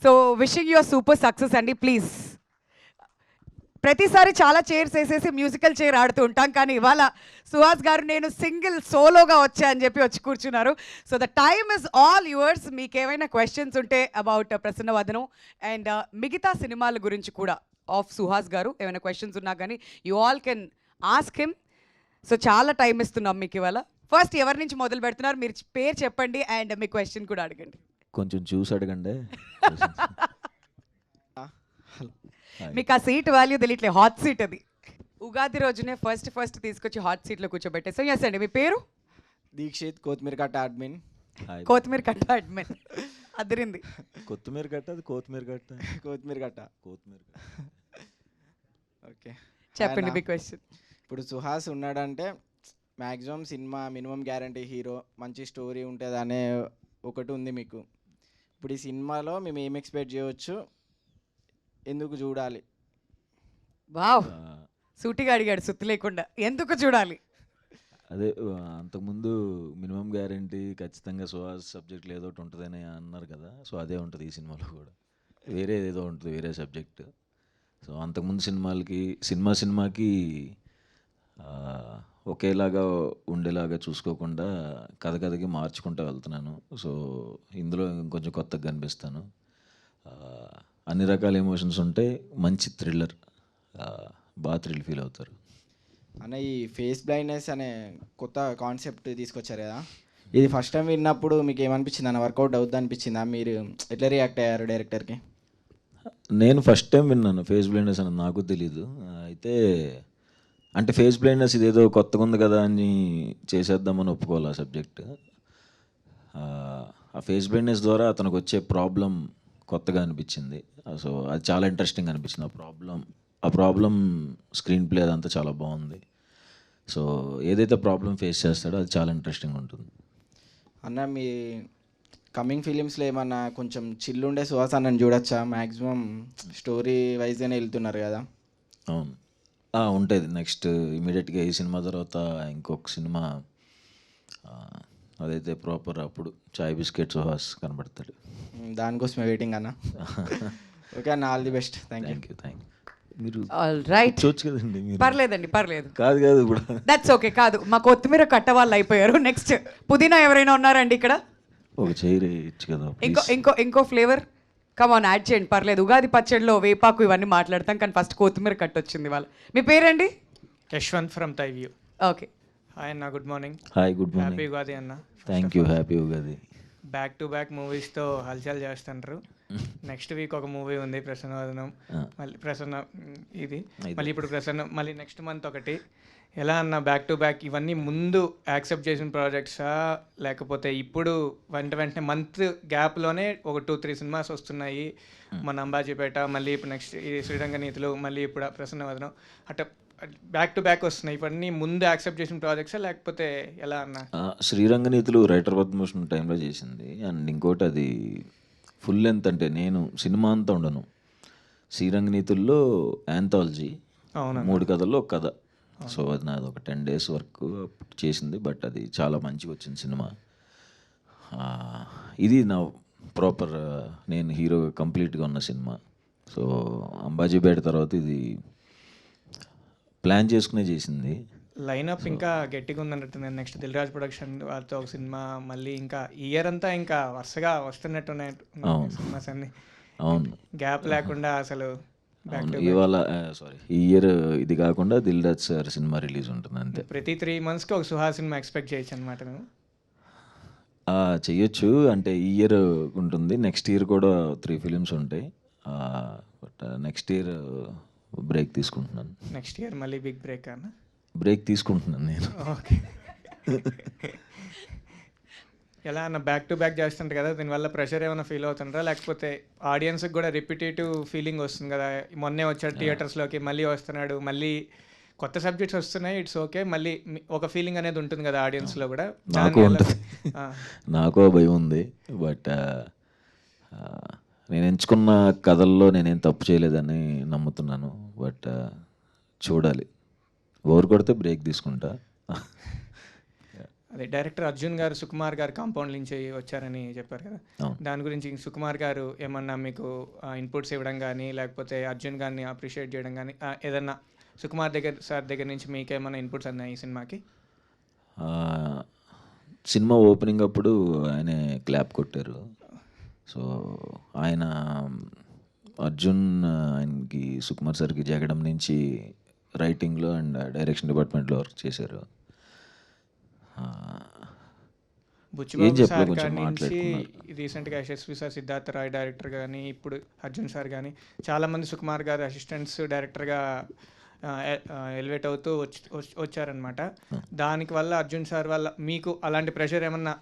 So wishing you're super success అండి. Please, ప్రతిసారి చాలా చైర్స్ వేసేసి మ్యూజికల్ చైర్ ఆడుతూ ఉంటాం, కానీ ఇవాళ సుహాస్ గారు నేను సింగిల్ సోలోగా వచ్చా అని చెప్పి వచ్చి కూర్చున్నారు. So the time is all yours. మీకు ఏమైనా క్వశ్చన్స్ ఉంటే అబౌట్ ప్రసన్నవదనం అండ్ మిగతా సినిమాల గురించి కూడా ఆఫ్ సుహాస్ గారు ఏమైనా క్వశ్చన్స్ ఉన్నా కానీ you all can ask him. So చాలా టైం ఇస్తున్నాం మీకు ఇవాళ. ఫస్ట్ ఎవరి నుంచి మొదలు పెడుతున్నారు? మీరు పేరు చెప్పండి అండ్ మీ క్వశ్చన్ కూడా అడగండి. కొంచెం చూసి అడగండి. మీకు ఆ సీట్ వాల్యూ తెలియట్లేదు, హాట్ సీట్ అది. ఉగాది రోజునే ఫస్ట్ తీసుకొచ్చి హాట్ సీట్లో కూర్చోబెట్టేసాం. ఎస్ అండి, మీ పేరు? దీక్షిత్, కొత్తిమీర కట్ట అడ్మిన్. కొత్తిమీర కట్ట అడ్మిన్. అదిరింది. కొత్తిమీర కట్ట, అది కొత్తిమీర కట్ట. కొత్తిమీర కట్ట. ఓకే, చెప్పండి మీ క్వశ్చన్. ఇప్పుడు సుహాస్ ఉన్నాడంటే maximum cinema minimum guarantee hero, మంచి స్టోరీ ఉంటుంది అనే ఒకటి ఉంది మీకు. ఇప్పుడు ఈ సినిమాలో మేము ఏం ఎక్స్పెక్ట్ చేయవచ్చు, ఎందుకు చూడాలి? వావ్, సూటిగా అడిగాడు సుత్తి లేకుండా. ఎందుకు చూడాలి? అదే అంతకుముందు మినిమం గ్యారంటీ ఖచ్చితంగా సుహాస్ సబ్జెక్ట్ ఏదో ఒకటి ఉంటుందని అన్నారు కదా. సో అదే ఉంటుంది ఈ సినిమాలో కూడా. వేరే ఏదో ఉంటుంది, వేరే సబ్జెక్ట్. సో అంతకుముందు సినిమాకి ఒకేలాగా ఉండేలాగా చూసుకోకుండా కథకి మార్చుకుంటూ వెళ్తున్నాను. సో ఇందులో ఇంకొంచెం కొత్తగా కనిపిస్తాను. అన్ని రకాల ఎమోషన్స్ ఉంటాయి. మంచి థ్రిల్లర్, బాగా థ్రిల్ ఫీల్ అవుతారు. అన్న, ఈ ఫేస్ బ్లైండ్నెస్ అనే కొత్త కాన్సెప్ట్ తీసుకొచ్చారు కదా, ఇది ఫస్ట్ టైం విన్నప్పుడు మీకు ఏమనిపించింది అన్న? వర్కౌట్ అవుద్ది అనిపించిందా? మీరు ఎట్లా రియాక్ట్ అయ్యారు డైరెక్టర్కి? నేను ఫస్ట్ టైం విన్నాను ఫేస్ బ్లైండ్నెస్ అని, నాకు తెలీదు. అయితే అంటే ఫేస్ బ్లైండ్నెస్ ఇదేదో కొత్తగా ఉంది కదా అని చేసేద్దామని ఒప్పుకోవాలి ఆ సబ్జెక్ట్. ఆ ఫేస్ బ్లైండ్నెస్ ద్వారా అతనికి వచ్చే ప్రాబ్లం కొత్తగా అనిపించింది. సో అది చాలా ఇంట్రెస్టింగ్ అనిపించింది. ఆ ప్రాబ్లం స్క్రీన్ ప్లే అదంతా చాలా బాగుంది. సో ఏదైతే ప్రాబ్లం ఫేస్ చేస్తాడో అది చాలా ఇంట్రెస్టింగ్ ఉంటుంది. అన్న, మీ కమింగ్ ఫిలిమ్స్లో ఏమన్నా కొంచెం చిల్లుండే సుహాస్ అన్నని చూడొచ్చా? మ్యాక్సిమం స్టోరీ వైజ్గానే వెళ్తున్నారు కదా. అవును, ఉంటుంది. నెక్స్ట్ ఇమీడియట్గా ఈ సినిమా తర్వాత ఇంకొక సినిమా, అదైతే ప్రాపర్ అప్పుడు చాయ్ బిస్కెట్ సుహాస్ కనబడతాడు. దానికోసమే వెయిటింగ్ అన్న. ఓకే అన్న, all the best. Thank you. మీరు రైట్, చూడొచ్చు కదండి మీరు. పర్లేదండి, పర్లేదు. కాదు ఇప్పుడు దట్స్ ఓకే. కాదు, మా కొత్తిమీర కట్ట వాళ్ళు అయిపోయారు. నెక్స్ట్ పుదీనా ఎవరైనా ఉన్నారండి ఇక్కడ? ఒక చైర్ ఇచ్చు కదా. ఇంకో ఫ్లేవర్ కమాన్ యాడ్ చేయండి, పర్లేదు. ఉగాది పచ్చడిలో వేపాకు ఇవన్నీ మాట్లాడతాం, కానీ ఫస్ట్ కొత్తిమీర కట్ట వచ్చింది వాళ్ళ. మీ పేరండి? యశ్వంత్ ఫ్రమ్ తైవ్యూ. ఓకే. హాయ్ అన్న, good morning. Hi, good happy morning. Ugadi అన్న. Thank you, happy Ugadi. Back to back మూవీస్తో హల్చల్ చేస్తుంటారు. నెక్స్ట్ వీక్ ఒక మూవీ ఉంది ప్రసన్నవదనం, మళ్ళీ ఇది మళ్ళీ ఇప్పుడు మళ్ళీ నెక్స్ట్ మంత్ ఒకటి. ఎలా అన్న బ్యాక్ టు బ్యాక్ ఇవన్నీ ముందు యాక్సెప్ట్ చేసిన ప్రాజెక్ట్సా, లేకపోతే ఇప్పుడు వెంటనే మంత్ గ్యాప్లోనే ఒక 2-3 సినిమాస్ వస్తున్నాయి? మన అంబాజీపేట, మళ్ళీ ఇప్పుడు నెక్స్ట్ ఇది శ్రీరంగనీతులు, మళ్ళీ ఇప్పుడు ప్రసన్నవదనం, అట్లా బ్యాక్ టు బ్యాక్ వస్తున్నాయి. ఇవన్నీ ముందు యాక్సెప్ట్ చేసిన ప్రాజెక్ట్సా లేకపోతే ఎలా అన్న? శ్రీరంగనీతులు రైటర్ పద్మభూషణ్ టైంలో చేసింది. అండ్ ఇంకోటి అది ఫుల్ లెంత్, అంటే నేను సినిమా అంతా ఉండను. శ్రీరంగనీతుల్లో యాంథాలజీ, 3 కథల్లో ఒక కథ. సో అది నాది ఒక 10 days వర్క్ చేసింది. బట్ అది చాలా మంచిగా వచ్చింది సినిమా. ఇది నా ప్రాపర్ నేను హీరో కంప్లీట్గా ఉన్న సినిమా. సో అంబాజీపేట తర్వాత ఇది ప్లాన్ చేసుకునే చేసింది. లైనప్ ఇంకా గట్టిగా ఉందన్నట్టు. నేను నెక్స్ట్ దిల్ రాజు ప్రొడక్షన్ వాళ్ళతో ఒక సినిమా, మళ్ళీ ఇంకా ఇయర్ అంతా ఇంకా వరుసగా వస్తున్నట్టున్నాయి సినిమాస్ అన్ని. అవును, గ్యాప్ లేకుండా అసలు. ఇవాళ ఈ ఇయర్ ఇది కాకుండా Dil Raju sir cinema release ఉంటుంది అంతే. ప్రతి 3 monthsకి ఒక సుహాస్ సినిమా ఎక్స్పెక్ట్ చేయొచ్చు అనమాట మేము? చెయ్యొచ్చు. అంటే ఈ ఇయర్ ఉంటుంది, నెక్స్ట్ ఇయర్ కూడా 3 films ఉంటాయి. బట్ నెక్స్ట్ ఇయర్ బ్రేక్ తీసుకుంటున్నాను. నెక్స్ట్ ఇయర్ మళ్ళీ బిగ్ బ్రేక్ అన్న? బ్రేక్ తీసుకుంటున్నాను నేను. ఓకే. ఎలా అన్న బ్యాక్ టు బ్యాక్ చేస్తుంటారు కదా, దీనివల్ల ప్రెషర్ ఏమైనా ఫీల్ అవుతుంటారా? లేకపోతే ఆడియన్స్కి కూడా రిపిటేటివ్ ఫీలింగ్ వస్తుంది కదా? మొన్నే వచ్చాడు థియేటర్స్లోకి, మళ్ళీ వస్తున్నాడు, మళ్ళీ కొత్త సబ్జెక్ట్స్ వస్తున్నాయి, ఇట్స్ ఓకే, మళ్ళీ ఒక ఫీలింగ్ అనేది ఉంటుంది కదా ఆడియన్స్లో కూడా. నాకు ఉంటుంది, నాకు భయం ఉంది. బట్ నేను ఎంచుకున్న కథల్లో నేనేం తప్పు చేయలేదని నమ్ముతున్నాను. బట్ చూడాలి, ఓవర్ కొడితే బ్రేక్ తీసుకుంటా. అదే డైరెక్టర్ అర్జున్ గారు సుకుమార్ గారు కాంపౌండ్ నుంచి వచ్చారని చెప్పారు కదా, అవును. దాని గురించి సుకుమార్ గారు ఏమన్నా మీకు ఇన్పుట్స్ ఇవ్వడం కానీ లేకపోతే అర్జున్ గారిని అప్రిషియేట్ చేయడం కానీ ఏదన్నా సుకుమార్ సార్ దగ్గర నుంచి మీకు ఏమన్నా ఇన్పుట్స్ అన్నాయి ఈ సినిమాకి? సినిమా ఓపెనింగ్ అప్పుడు ఆయనే క్లాప్ కొట్టారు. సో ఆయన అర్జున్ ఆయనకి సుకుమార్ సార్కి జగడం నుంచి రైటింగ్లో అండ్ డైరెక్షన్ డిపార్ట్మెంట్లో వర్క్ చేశారు. బుచ్చిబాబు చెప్పాలో సార్ కొంచెం కాడి నుంచి మాట్లాడుకున్నారు. రీసెంట్గా యశస్వి సార్, సిద్ధార్థ రాయ్ డైరెక్టర్ కానీ, ఇప్పుడు అర్జున్ సార్ కానీ చాలామంది సుకుమార్ గారు అసిస్టెంట్స్ డైరెక్టర్గా ఎలివేట్ అవుతూ వచ్చారనమాట. దానికి వల్ల అర్జున్ సార్ వల్ల మీకు అలాంటి ప్రెషర్ ఏమన్నా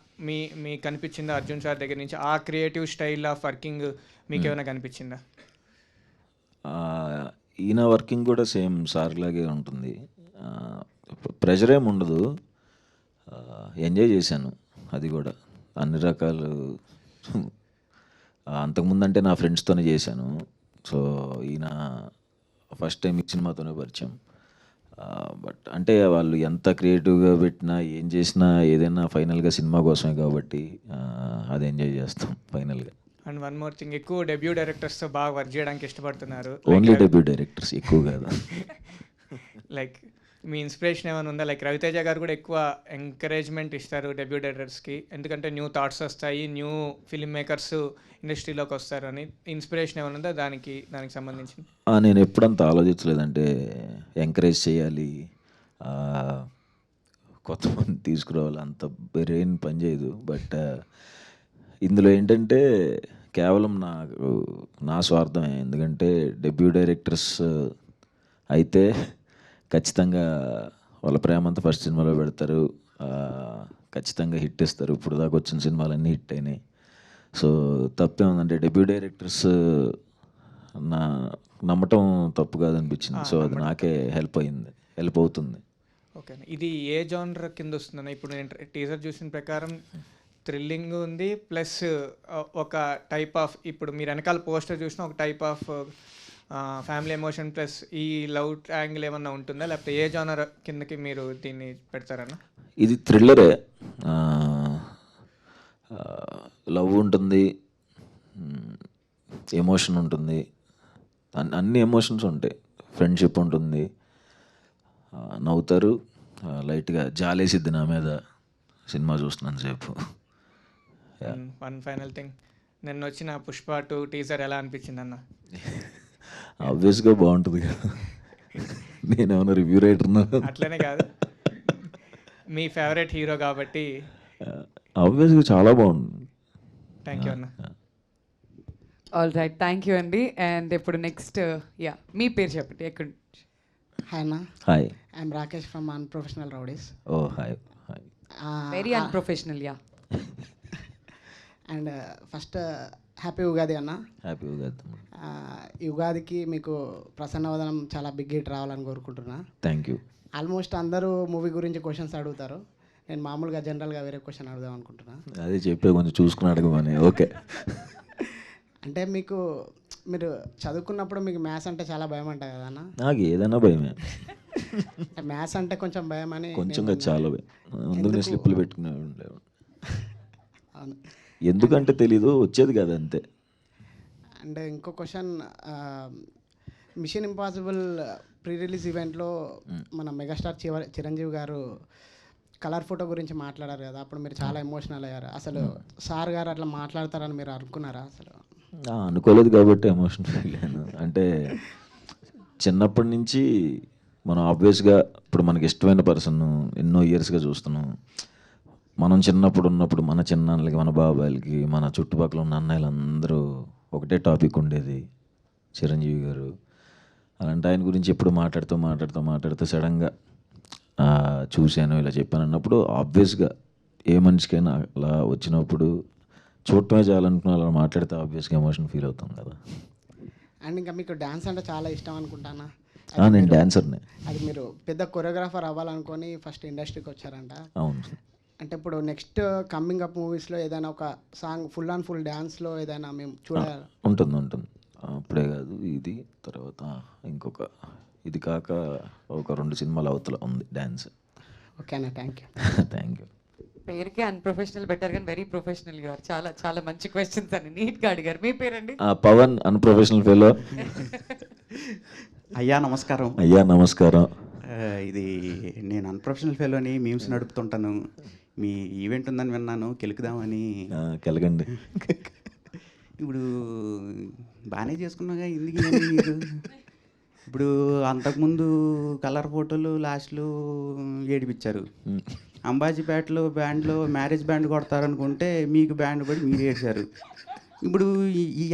మీకు కనిపించిందా అర్జున్ సార్ దగ్గర నుంచి? ఆ క్రియేటివ్ స్టైల్ ఆఫ్ వర్కింగ్ మీకు ఏమైనా కనిపించిందా? ఈయన వర్కింగ్ కూడా సేమ్ సార్ లాగే ఉంటుంది. ప్రెషర్ ఏమి ఉండదు, ఎంజాయ్ చేశాను. అది కూడా అన్ని రకాలు. అంతకుముందు అంటే నా ఫ్రెండ్స్తోనే చేశాను. సో ఈయన ఫస్ట్ టైం ఈ సినిమాతోనే పరిచయం. బట్ అంటే వాళ్ళు ఎంత క్రియేటివ్గా పెట్టినా ఏం చేసినా ఏదైనా ఫైనల్గా సినిమా కోసమే కాబట్టి అది ఎంజాయ్ చేస్తాం ఫైనల్గా. అండ్ వన్ మోర్ థింగ్, ఎక్కువ డెబ్యూ డైరెక్టర్స్తో బాగా వర్క్ చేయడానికి ఇష్టపడుతున్నారు. ఓన్లీ డెబ్యూ డైరెక్టర్స్, ఎక్కువ కాదు. లైక్ మీ ఇన్స్పిరేషన్ ఏమైనా ఉందా? లైక్ రవితేజ గారు కూడా ఎక్కువ ఎంకరేజ్మెంట్ ఇస్తారు డెబ్యూ డైరెక్టర్స్కి, ఎందుకంటే న్యూ థాట్స్ వస్తాయి, న్యూ ఫిల్మ్ మేకర్స్ ఇండస్ట్రీలోకి వస్తారు అని. ఇన్స్పిరేషన్ ఏమైనా ఉందా దానికి సంబంధించి? నేను ఎప్పుడంత ఆలోచించలేదంటే ఎంకరేజ్ చేయాలి, కొత్త మంది తీసుకురావాలి, అంత బ్రెయిన్ పనిచేయదు. బట్ ఇందులో ఏంటంటే కేవలం నా స్వార్థమే. ఎందుకంటే డెబ్యూ డైరెక్టర్స్ అయితే ఖచ్చితంగా వాళ్ళ ప్రేమ అంతా ఫస్ట్ సినిమాలో పెడతారు, ఖచ్చితంగా హిట్ ఇస్తారు. ఇప్పుడు దాకా వచ్చిన సినిమాలన్నీ హిట్ అయినాయి. సో తప్పే ఉందంటే డెబ్యూ డైరెక్టర్స్ నమ్మటం తప్పు కాదనిపించింది. సో అది నాకే హెల్ప్ అవుతుంది. ఓకే, ఇది ఏ జానర్ కింద వస్తుందన్న? ఇప్పుడు నేను టీజర్ చూసిన ప్రకారం థ్రిల్లింగ్ ఉంది, ప్లస్ ఒక టైప్ ఆఫ్, ఇప్పుడు మీరు వెనకాల పోస్టర్ చూసిన ఒక type of family emotion plus ఈ లవ్ యాంగిల్ ఏమన్నా ఉంటుందా, లేకపోతే ఏ జానర్ కిందకి మీరు దీన్ని పెడతారన్న? ఇది థ్రిల్లరే. లవ్ ఉంటుంది, ఎమోషన్ ఉంటుంది, అన్ని ఎమోషన్స్ ఉంటాయి. ఫ్రెండ్షిప్ ఉంటుంది, నవ్వుతారు, లైట్గా జాలేసిద్ది నా మీద సినిమా చూస్తున్నాను సేపు. వన్ ఫైనల్ థింగ్, నిన్న వచ్చిన పుష్ప 2 టీజర్ ఎలా అనిపించింది అన్న? ఆబ్వియస్గా బాగుంటుంది కదా, నేనేమన్నా రివ్యూ రైటర్నా? అట్లనే కాదు, మీ ఫేవరెట్ హీరో కాబట్టి. ఆబ్వియస్గా చాలా బాగుంది. థ్యాంక్ యూ అన్న. ఆల్ రైట్, థ్యాంక్ యూ అండి. అండ్ ఇప్పుడు నెక్స్ట్ మీ పేరు చెప్పండి, ఎక్కడ? హాయ్ అన్న, hi. I'm Rakesh from unprofessional rowdies. Oh hi. Very unprofessional. And first happy Ugadi అన్న. హ్యాపీ ఉగాది. ఈ ఉగాదికి మీకు ప్రసన్నవదనం చాలా బిగ్ హిట్ రావాలని కోరుకుంటున్నా. Thank you. ఆల్మోస్ట్ అందరూ మూవీ గురించి క్వశ్చన్స్ అడుగుతారు, నేను మామూలుగా జనరల్గా వేరే క్వశ్చన్ అడుగుదాం అనుకుంటున్నా. అదే చెప్పే, కొంచెం చూసుకుని అడగమని. ఓకే. అంటే మీరు చదువుకున్నప్పుడు మీకు మ్యాథ్స్ అంటే చాలా భయం అంట కదా అన్న? నాకు ఏదైనా భయమే. మ్యాథ్స్ అంటే కొంచెం భయం అని. కొంచెం చాలా భయం. ముందు స్లిప్పులు పెట్టుకునే ఉండేవాడు. అవును. ఎందుకంటే తెలీదు, వచ్చేది కదా అంతే. అండ్ ఇంకో question, mission impossible pre release ఈవెంట్లో మన మెగాస్టార్ చిరంజీవి గారు కలర్ ఫోటో గురించి మాట్లాడారు కదా, అప్పుడు మీరు చాలా ఎమోషనల్ అయ్యారు. అసలు సార్ గారు అట్లా మాట్లాడతారని మీరు అనుకున్నారా అసలు? అనుకోలేదు కాబట్టి ఎమోషన్ ఫీల్ అయ్యాను. అంటే చిన్నప్పటి నుంచి మనం ఆబ్వియస్గా ఇప్పుడు మనకి ఇష్టమైన పర్సన్ ఎన్నో ఇయర్స్గా చూస్తున్నాం. మనం చిన్నప్పుడు ఉన్నప్పుడు మన చిన్నాన్నలకి, మన బాబాయిలకి, మన చుట్టుపక్కల ఉన్న అన్నయ్యలందరూ ఒకటే టాపిక్ ఉండేది, చిరంజీవి గారు. అలాంటి ఆయన గురించి ఎప్పుడు మాట్లాడుతూ సడన్గా చూశాను, ఇలా చెప్పాను అన్నప్పుడు ఆబ్వియస్గా ఏ మనిషికైనా అలా వచ్చినప్పుడు చూడటమే చాలనుకున్నా అలా మాట్లాడితే ఆబ్వియస్గా ఎమోషన్ ఫీల్ అవుతాం కదా. అండ్ ఇంకా మీకు డ్యాన్స్ అంటే చాలా ఇష్టం అనుకుంటానా? నేను డ్యాన్సర్నే. అది మీరు పెద్ద కొరియోగ్రాఫర్ అవ్వాలనుకొని ఫస్ట్ ఇండస్ట్రీకి వచ్చారంట. అవును. అంటే ఇప్పుడు నెక్స్ట్ కమింగ్ అప్ మూవీస్లో ఏదైనా ఒక సాంగ్ ఫుల్ అండ్ ఫుల్ డ్యాన్స్లో ఏదైనా మేము చూడాలి? ఉంటుంది. అప్పుడే కాదు, ఇది తర్వాత ఇంకొక, ఇది కాక ఒక 2 సినిమాల అవతల ఉంది డ్యాన్స్. ఓకేనా, థ్యాంక్ యూ. Thank you. పేరుకే అన్ప్రొఫెషనల్ బెటర్ కానీ వెరీ ప్రొఫెషనల్ గారు. చాలా చాలా మంచి క్వశ్చన్స్ అని నీట్గా అడిగారు. మీ పేరండి? Pavan unprofessional fellow. అయ్యా నమస్కారం. అయ్యా నమస్కారం. ఇది నేను అన్ప్రొఫెషనల్ ఫెలోని మీమ్స్ నడుపుతుంటాను. మీ ఈవెంట్ ఉందని విన్నాను, కెలుకుదామని. కెలగండి. ఇప్పుడు బాగానే చేసుకున్నాగా, ఎందుకు ఇవన్నీ మీరు? ఇప్పుడు అంతకుముందు కలర్ ఫోటోలు లాస్ట్లో ఏడిపించారు. అంబాజీపేటలో బ్యాండ్లో మ్యారేజ్ బ్యాండ్ కొడతారనుకుంటే మీకు బ్యాండ్ పడి మీరు ఏడ్చారు. ఇప్పుడు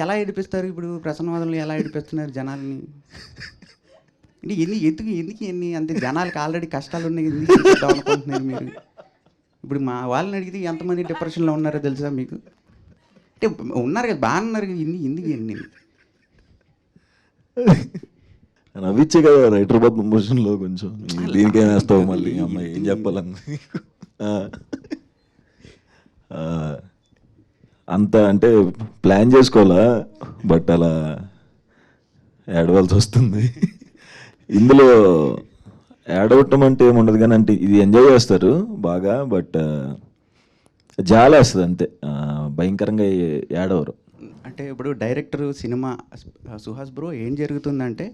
ఎలా ఏడిపిస్తారు? ఇప్పుడు ప్రసన్నవాదంలో ఎలా ఏడిపిస్తున్నారు జనాల్ని? అంటే ఎందుకు ఎన్ని అంతే, జనాలకు ఆల్రెడీ కష్టాలు ఉన్నాయి, ఎందుకు ఏడిపిద్దాం అనుకుంటున్నారు మీరు? ఇప్పుడు మా వాళ్ళని అడిగితే ఎంతమంది డిప్రెషన్లో ఉన్నారో తెలుసా మీకు? అంటే ఉన్నారు కదా, బాగా ఉన్నారు కదా, ఎందుకు ఎన్ని నవ్విచ్చే కదా రైటర్ పద్మభూషణ్లో కొంచెం. దీనికేం వేస్తావు మళ్ళీ? అమ్మాయి ఏం చెప్పాలని అంత అంటే ప్లాన్ చేసుకోవాలా, బట్ అలా ఏడవలసి వస్తుంది. ఇందులో ఏడవటం అంటే ఏముండదు కానీ, అంటే ఇది ఎంజాయ్ చేస్తారు బాగా, బట్ జాలేస్తుంది అంతే. భయంకరంగా ఏడవరు. అంటే ఇప్పుడు డైరెక్టర్ సినిమా సుహాస్ బ్రో ఏం జరుగుతుందంటే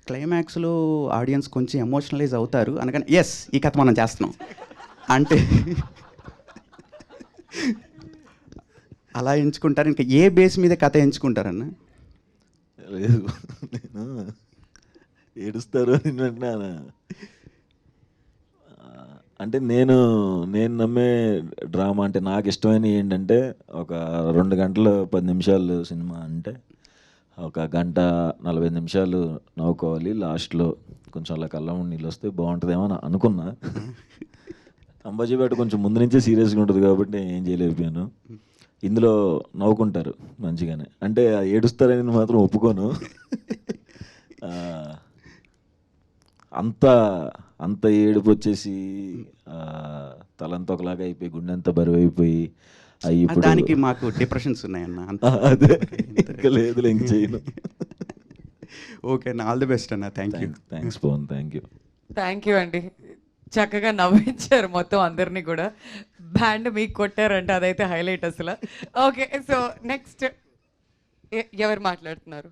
క్లైమాక్స్లో ఆడియన్స్ కొంచెం ఎమోషనలైజ్ అవుతారు అనగానే ఎస్ ఈ కథ మనం చేస్తున్నాం అంటే అలా ఎంచుకుంటారు. ఇంకా ఏ బేస్ మీద కథ ఎంచుకుంటారన్న? లేదు, నేను ఏడుస్తారు అని వింటున్నాను. అంటే నేను నమ్మే డ్రామా అంటే నాకు ఇష్టమైన ఏంటంటే, ఒక 2 గంటలు 10 నిమిషాలు సినిమా అంటే 1 గంట 45 నిమిషాలు నవ్వుకోవాలి, లాస్ట్లో కొంచెం అలా కళ్ళ నీళ్ళు వస్తే బాగుంటుందేమో అని అనుకున్నా. అంబాజీపేట కొంచెం ముందు నుంచే సీరియస్గా ఉంటుంది కాబట్టి ఏం చేయలేకపోయాను. ఇందులో నవ్వుకుంటారు మంచిగానే, అంటే ఏడుస్తారని మాత్రం ఒప్పుకోను. అంత ఏడుపు వచ్చేసి తలంతా ఒకలాగా అయిపోయి, గుండె అంతా బరువు అయిపోయి ఇప్పుడు దానికి మాకు డిప్రెషన్స్ ఉన్నాయన్న. అదే ఇంకా లేదు, ఇంక చేయను. ఓకే అన్న, ఆల్ ది బెస్ట్ అన్న. థ్యాంక్స్ పవన్, థ్యాంక్ యూ అండి. చక్కగా నవ్వించారు మొత్తం అందరినీ కూడా. బ్యాండ్ మీకు కొట్టారంటే అదైతే హైలైట్ అసలు. ఓకే, సో నెక్స్ట్ ఎవరు మాట్లాడుతున్నారు?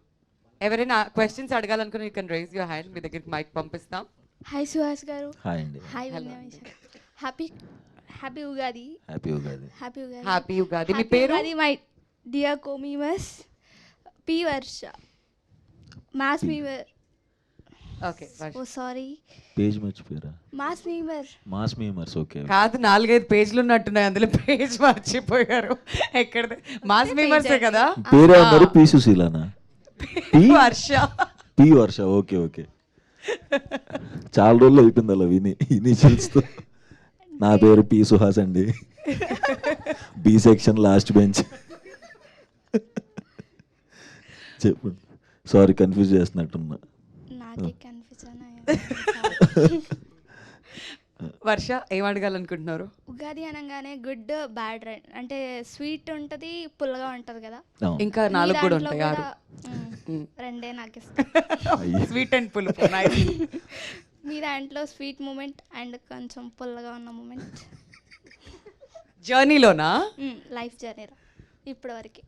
ఎవరైనా క్వశ్చన్స్ అడగాలనుకుని you can raise your hand. మీ దగ్గరికి మైక్ పంపిస్తాం. హాయ్ సుహాస్ గారు. హాయ్ అండి. Hi happy Ugadi. Happy Ugadi. Happy Ugadi. మీ పేరు? మై డియర్ కోమీమస్ P Varsha mass memer. Okay, oh sorry, page మర్చిపోయారా? Mass memers. ఓకే, కాదు 4-5 పేజీలు ఉన్నట్టున్నాయి, అందులో పేజ్ మర్చిపోయారు. ఎక్కడ? మాస్ మీమర్సే కదా. పేరు అన్నారు పి సుశీలనా? వర్ష. పి వర్ష. ఓకే ఓకే, చాలా రోజులు అయిపోయింది అలా విని ఇనిషియల్స్తో. నా పేరు పి సుహాస్ అండి, బి సెక్షన్ లాస్ట్ బెంచ్. చెప్పు, సారీ కన్ఫ్యూజ్ చేస్తున్నట్టున్నా. నాకే కన్ఫ్యూజన్ వర్ష ఏం అడగాలనుకుంటున్నారు? ఉగాది అనగానే గుడ్ బ్యాడ్ అంటే స్వీట్ ఉంటుంది, పుల్లగా ఉంటుంది కదా. ఇంకా 4 కూడా ఉంటాయి, 6. రెండే నాకు ఇష్టం, స్వీట్ అండ్ పులుపు. మీ దాంట్లో స్వీట్ మూమెంట్ అండ్ కొంచెం పుల్లగా ఉన్న మూమెంట్ జర్నీలోనా? లైఫ్ జర్నీలో ఇప్పటి వరకు.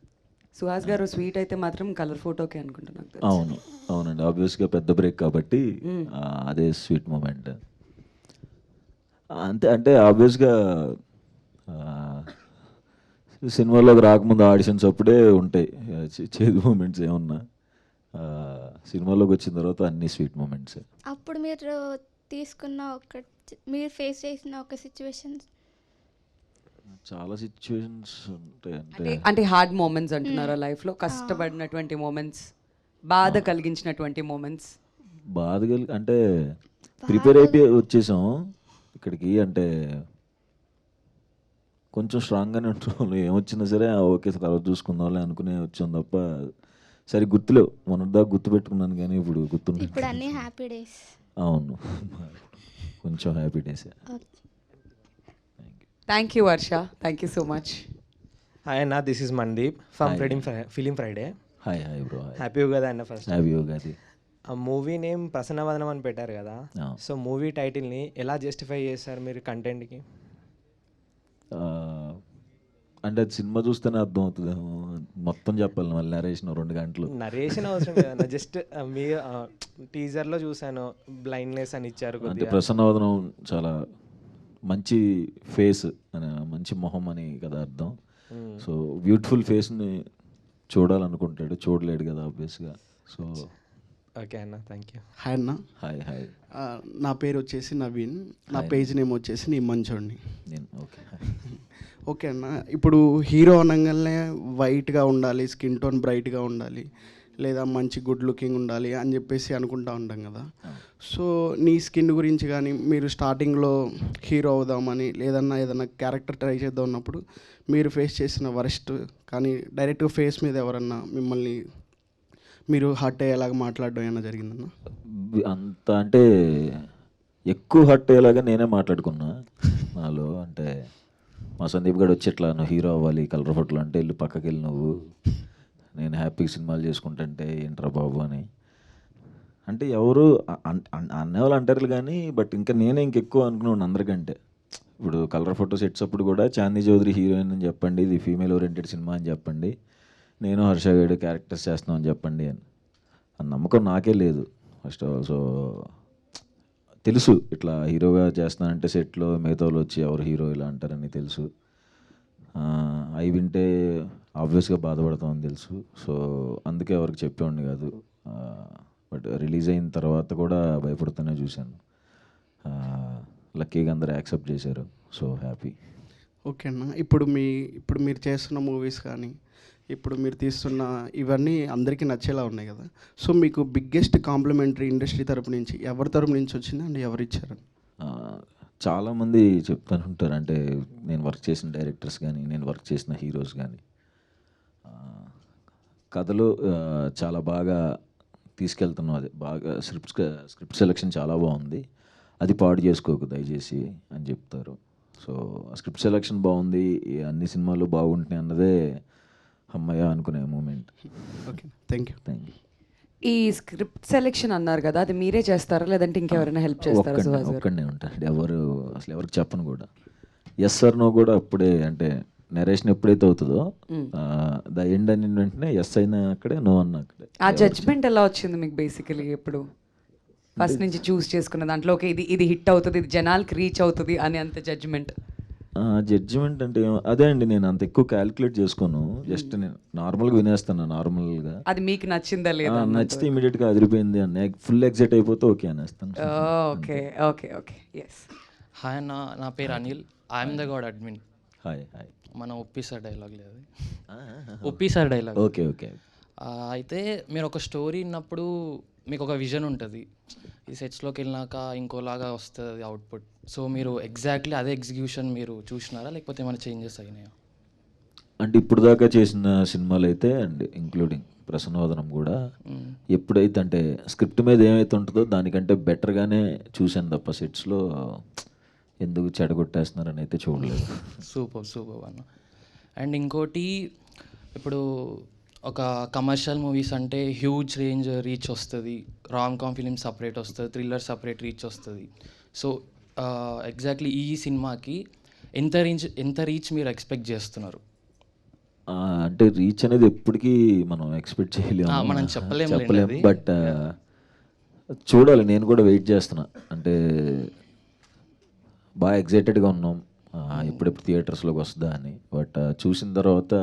సుహాస్ గారు స్వీట్ అయితే మాత్రం కలర్ ఫోటోకే అనుకుంటున్నాను. అవునండి, ఆబ్వియస్గా పెద్ద బ్రేక్ కాబట్టి అదే స్వీట్ మూమెంట్ అంతే. అంటే ఆబ్వియస్గా సినిమాలోకి రాకముందు ఆడిషన్స్ అప్పుడే ఉంటాయి చేదు మూమెంట్స్ ఏమన్నా, సినిమాలోకి వచ్చిన తర్వాత అన్ని స్వీట్ మూమెంట్స్. అప్పుడు మీరు తీసుకున్న మీరు ఫేస్ చేసిన ఒక సిచ్యువేషన్? చాలా సిచ్యువేషన్స్ ఉంటాయి. అంటే హార్డ్ మూమెంట్స్ అంటున్నారా లైఫ్లో? కష్టపడినటువంటి మూమెంట్స్, బాధ కలిగించినటువంటి మూమెంట్స్? బాధ అంటే ప్రిపేర్ అయిపోయి వచ్చేసాం ఇక్కడికి, అంటే కొంచెం స్ట్రాంగ్గానే ఉంటున్నాం. ఏమొచ్చినా సరే ఓకే తర్వాత చూసుకుందాం అనుకునే వచ్చాం తప్ప సరే గుర్తులేవు. మొన్నటిదాకా గుర్తు పెట్టుకున్నాను కానీ ఇప్పుడు గుర్తున్నాయి. ఇప్పుడు అన్ని హ్యాపీ డేస్. అవును, కొంచెం happy days. Thank you Varsha, thank you so much. Hi అన్న, this is Mandeep from film Friday. Hi bro. Happy Ugadi అన్న. First happy Ugadi. ఆ మూవీ నేమ్ ప్రసన్నవదనం అని పెట్టారు కదా, సో మూవీ టైటిల్ని ఎలా జస్టిఫై చేస్తారు మీరు కంటెంట్కి? అంటే అది సినిమా చూస్తేనే అర్థం అవుతుంది. మొత్తం చెప్పాలి మళ్ళీ నరేషన్ 2 గంటలు. నరేషన్ అవసరం లేదన్న, జస్ట్ మీ టీజర్లో చూశాను, బ్లైండ్నెస్ అని ఇచ్చారు అంటే కొద్దిగా. ప్రసన్నవదనం చాలా మంచి ఫేస్ అని, మంచి మొహం అని కదా అర్థం. సో బ్యూటిఫుల్ ఫేస్ని చూడాలనుకుంటాడు, చూడలేడు కదా ఆబ్వియస్గా. సో ఓకే అన్న, థ్యాంక్ యూ. హాయ్ అన్న. Hi hi. నా పేరు వచ్చేసి నవీన్. నా పేజ్ నేమ్ వచ్చేసి నీ మంచోడిని. నేను ఓకే. ఓకే అన్న, ఇప్పుడు హీరో అనగానే వైట్గా ఉండాలి, స్కిన్ టోన్ బ్రైట్గా ఉండాలి, లేదా మంచి గుడ్ లుకింగ్ ఉండాలి అని చెప్పేసి అనుకుంటా ఉంటాం కదా. సో నీ స్కిన్ గురించి కానీ, మీరు స్టార్టింగ్లో హీరో అవుదామని లేదన్నా ఏదన్నా క్యారెక్టర్ ట్రై చేద్దాం ఉన్నప్పుడు మీరు ఫేస్ చేసిన వరస్ట్ కానీ డైరెక్ట్గా ఫేస్ మీద ఎవరన్నా మిమ్మల్ని మీరు హర్ట్ అయ్యేలాగా మాట్లాడడం ఏమైనా జరిగిందన్న? అంత అంటే ఎక్కువ హర్ట్ అయ్యేలాగా నేనే మాట్లాడుకున్నా నాలో. అంటే మా సందీప్ గడు వచ్చి ఇట్లా నువ్వు హీరో అవ్వాలి కలర్ ఫోటోలు అంటే వెళ్ళి పక్కకి వెళ్ళి నువ్వు, నేను హ్యాపీగా సినిమాలు చేసుకుంటుంటే ఏంట్రా బాబు అని. అంటే ఎవరు అనేవాళ్ళు అంటారు కానీ, బట్ ఇంకా నేనే ఇంకెక్కువ అనుకున్నాను అందరికంటే. ఇప్పుడు కలర్ ఫోటో సెట్స్ అప్పుడు కూడా చాందీ చౌదరి హీరోయిన్ అని చెప్పండి, ఇది ఫీమేల్ ఓరియంటెడ్ సినిమా అని చెప్పండి, నేను హర్ష గడు క్యారెక్టర్స్ చేస్తున్నాం అని చెప్పండి అని. ఆ నమ్మకం నాకే లేదు ఫస్ట్ ఆఫ్ ఆల్. సో తెలుసు ఇట్లా హీరోగా చేస్తున్నానంటే సెట్లో మిగతా వాళ్ళు వచ్చి ఎవరు హీరో ఇలా అంటారని తెలుసు. అవి వింటే ఆబ్వియస్గా బాధపడతామని తెలుసు. సో అందుకే ఎవరికి చెప్పేవాడిని కాదు. బట్ రిలీజ్ అయిన తర్వాత కూడా భయపడుతూనే చూశాను. లక్కీగా అందరూ యాక్సెప్ట్ చేశారు. So happy. ఓకే అన్న, ఇప్పుడు మీరు చేస్తున్న మూవీస్ కానీ, ఇప్పుడు మీరు తీస్తున్న ఇవన్నీ అందరికీ నచ్చేలా ఉన్నాయి కదా. సో మీకు బిగ్గెస్ట్ కాంప్లిమెంటరీ ఇండస్ట్రీ తరపు నుంచి ఎవరి తరపు నుంచి వచ్చింది అండ్ ఎవరు ఇచ్చారు? చాలామంది చెప్తాను ఉంటారు. అంటే నేను వర్క్ చేసిన డైరెక్టర్స్ కానీ, నేను వర్క్ చేసిన హీరోస్ కానీ, కథలు చాలా బాగా తీసుకెళ్తున్నాం, అది బాగా స్క్రిప్ట్ సెలెక్షన్ చాలా బాగుంది, అది పాడు చేసుకోకు దయచేసి అని చెప్తారు. సో స్క్రిప్ట్ సెలెక్షన్ బాగుంది, అన్ని సినిమాలు బాగుంటున్నాయి అన్నదే అమ్మయ్య అనుకునే moment. Okay, thank you. Thank you. ఈ స్క్రిప్ట్ సెలెక్షన్ అన్నారు కదా, అది మీరే చేస్తారా లేదంటే ఇంకెవరైనా హెల్ప్ చేస్తారా? సుహాస్ గారు ఒక్కడే ఉంటాడు, అసలు ఎవరికి చెప్పను కూడా. ఎస్ సార్ నో కూడా అప్పుడే, అంటే నరేషన్ ఎప్పుడైతే అవుతుందో ద ఎండ్ అని వెంటనే ఎస్ అయినా అక్కడే, నో అన్న అక్కడే. ఆ జడ్జ్మెంట్ ఎలా వచ్చింది మీకు బేసికలీ? ఎప్పుడు ఫస్ట్ నుంచి చూస్ చేసుకున్న దాంట్లో ఓకే ఇది హిట్ అవుతుంది, ఇది జనాలకి రీచ్ అవుతుంది అని అంత జడ్జ్మెంట్? జడ్జిమెంట్ అంటే అదే అండి, నేను అంత ఎక్కువ క్యాలిక్యులేట్ చేసుకోను. జస్ట్ నేను నార్మల్గా వినేస్తాను. నార్మల్గా అది మీకు నచ్చిందా లేదా? నచ్చితే ఇమీడియట్గా అదిరిపోయింది అన్న, ఫుల్ ఎగ్జైట్ అయిపోతే ఓకే అనేస్తాను. Okay okay okay yes. Hi అన్న, నా పేరు Anil. I'm the god admin. Hi hi. మన ఒప్పిసార్ డైలాగ్ లేదు, ఒప్పిసార్ డైలాగ్. Okay okay. అయితే మీరు ఒక స్టోరీ విన్నప్పుడు మీకు ఒక విజన్ ఉంటుంది, ఈ సెట్స్లోకి వెళ్ళినాక ఇంకోలాగా వస్తుంది అవుట్పుట్. సో మీరు ఎగ్జాక్ట్లీ అదే ఎగ్జిక్యూషన్ మీరు చూసినారా, లేకపోతే ఏమైనా చేంజెస్ అయినాయా? అంటే ఇప్పుడు దాకా చేసిన సినిమాలు అయితే అండ్ ఇంక్లూడింగ్ ప్రసన్నవదనం కూడా ఎప్పుడైతే అంటే స్క్రిప్ట్ మీద ఏమైతే ఉంటుందో దానికంటే బెటర్గానే చూశాను తప్ప సెట్స్లో ఎందుకు చెడగొట్టేస్తున్నారని అయితే చూడలేదు. సూపర్ సూపర్ అన్న. అండ్ ఇంకోటి, ఇప్పుడు ఒక కమర్షియల్ మూవీస్ అంటే హ్యూజ్ రేంజ్ రీచ్ వస్తుంది, రామ్ కామ్ ఫిలిం సపరేట్ వస్తుంది, థ్రిల్లర్ సపరేట్ రీచ్ వస్తుంది. సో ఎగ్జాక్ట్లీ ఈ సినిమాకి ఎంత రీచ్ మీరు ఎక్స్పెక్ట్ చేస్తున్నారు? అంటే రీచ్ అనేది ఎప్పటికీ మనం ఎక్స్పెక్ట్ చేయలేము, మనం చెప్పలేము. బట్ చూడాలి. నేను కూడా వెయిట్ చేస్తున్నా. అంటే బాగా ఎగ్జైటెడ్గా ఉన్నాం ఎప్పుడెప్పుడు థియేటర్స్లోకి వస్తుందా అని. బట్ చూసిన తర్వాత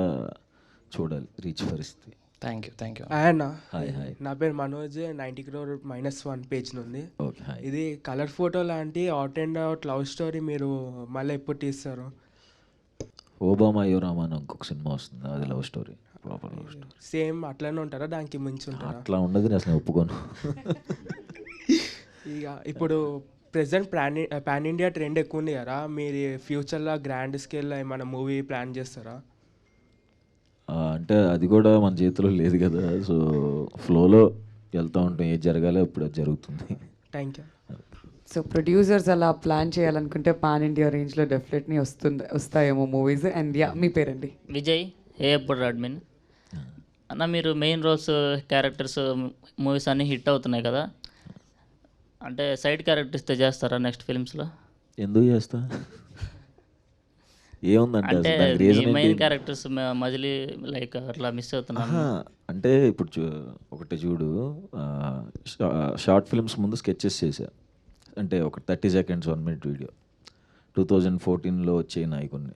చూడాలి రీచ్ పరిస్థితి. Thank you thank you. అన్న, హాయ్ హాయ్. నా పేరు మనోజ్. 90 crore -1 పేజ్ నుండి. Okay hi. ఇది కలర్ ఫోటో లాంటి out and out love story మీరు మళ్ళీ ఎప్పుడు తీస్తారు? ఓబామా యువరామా అని ఇంకొక సినిమా వస్తుంది, అది love story, proper love story. Same అట్లానే ఉంటారా, దానికి మించి ఉంటారా? అట్లా ఉండదు, నేను అసలు ఒప్పుకోను. ఇక ఇప్పుడు ప్రెసెంట్ పాన్ ఇండియా ట్రెండ్ ఎక్కువ ఉంది కదా, మీరు ఫ్యూచర్లో గ్రాండ్ స్కేల్లో ఏమైనా మూవీ ప్లాన్ చేస్తారా? అంటే అది కూడా మన చేతిలో లేదు కదా. సో ఫ్లోలో వెళ్తూ ఉంటాం, ఏది జరగాలో ఇప్పుడు అది జరుగుతుంది. Thank you. సో ప్రొడ్యూసర్స్ అలా ప్లాన్ చేయాలనుకుంటే పాన్ ఇండియా రేంజ్లో డెఫినెట్లీ వస్తాయేమో మూవీస్. అండ్ యా, మీ పేరండి? విజయ్, ఏఎప్పుడు అడ్మిన్. అన్న, మీరు మెయిన్ రోల్స్ క్యారెక్టర్స్ మూవీస్ అన్నీ హిట్ అవుతున్నాయి కదా, అంటే సైడ్ క్యారెక్టర్స్ చేస్తారా నెక్స్ట్ ఫిల్మ్స్లో? ఎందుకు చేస్తా? ఏముందంటే అంటే అసలు దానికి రీజన్ మెయిన్ ఏంటి క్యారెక్టర్స్ మజిలీ లైక్ అట్లా మిస్ అవుతున్నాను. అంటే ఇప్పుడు ఒకటి చూడు, షార్ట్ ఫిల్మ్స్ ముందు స్కెచెస్ చేశా, అంటే ఒక 30 seconds 1 minute వీడియో 2014లో వచ్చాయి కొన్ని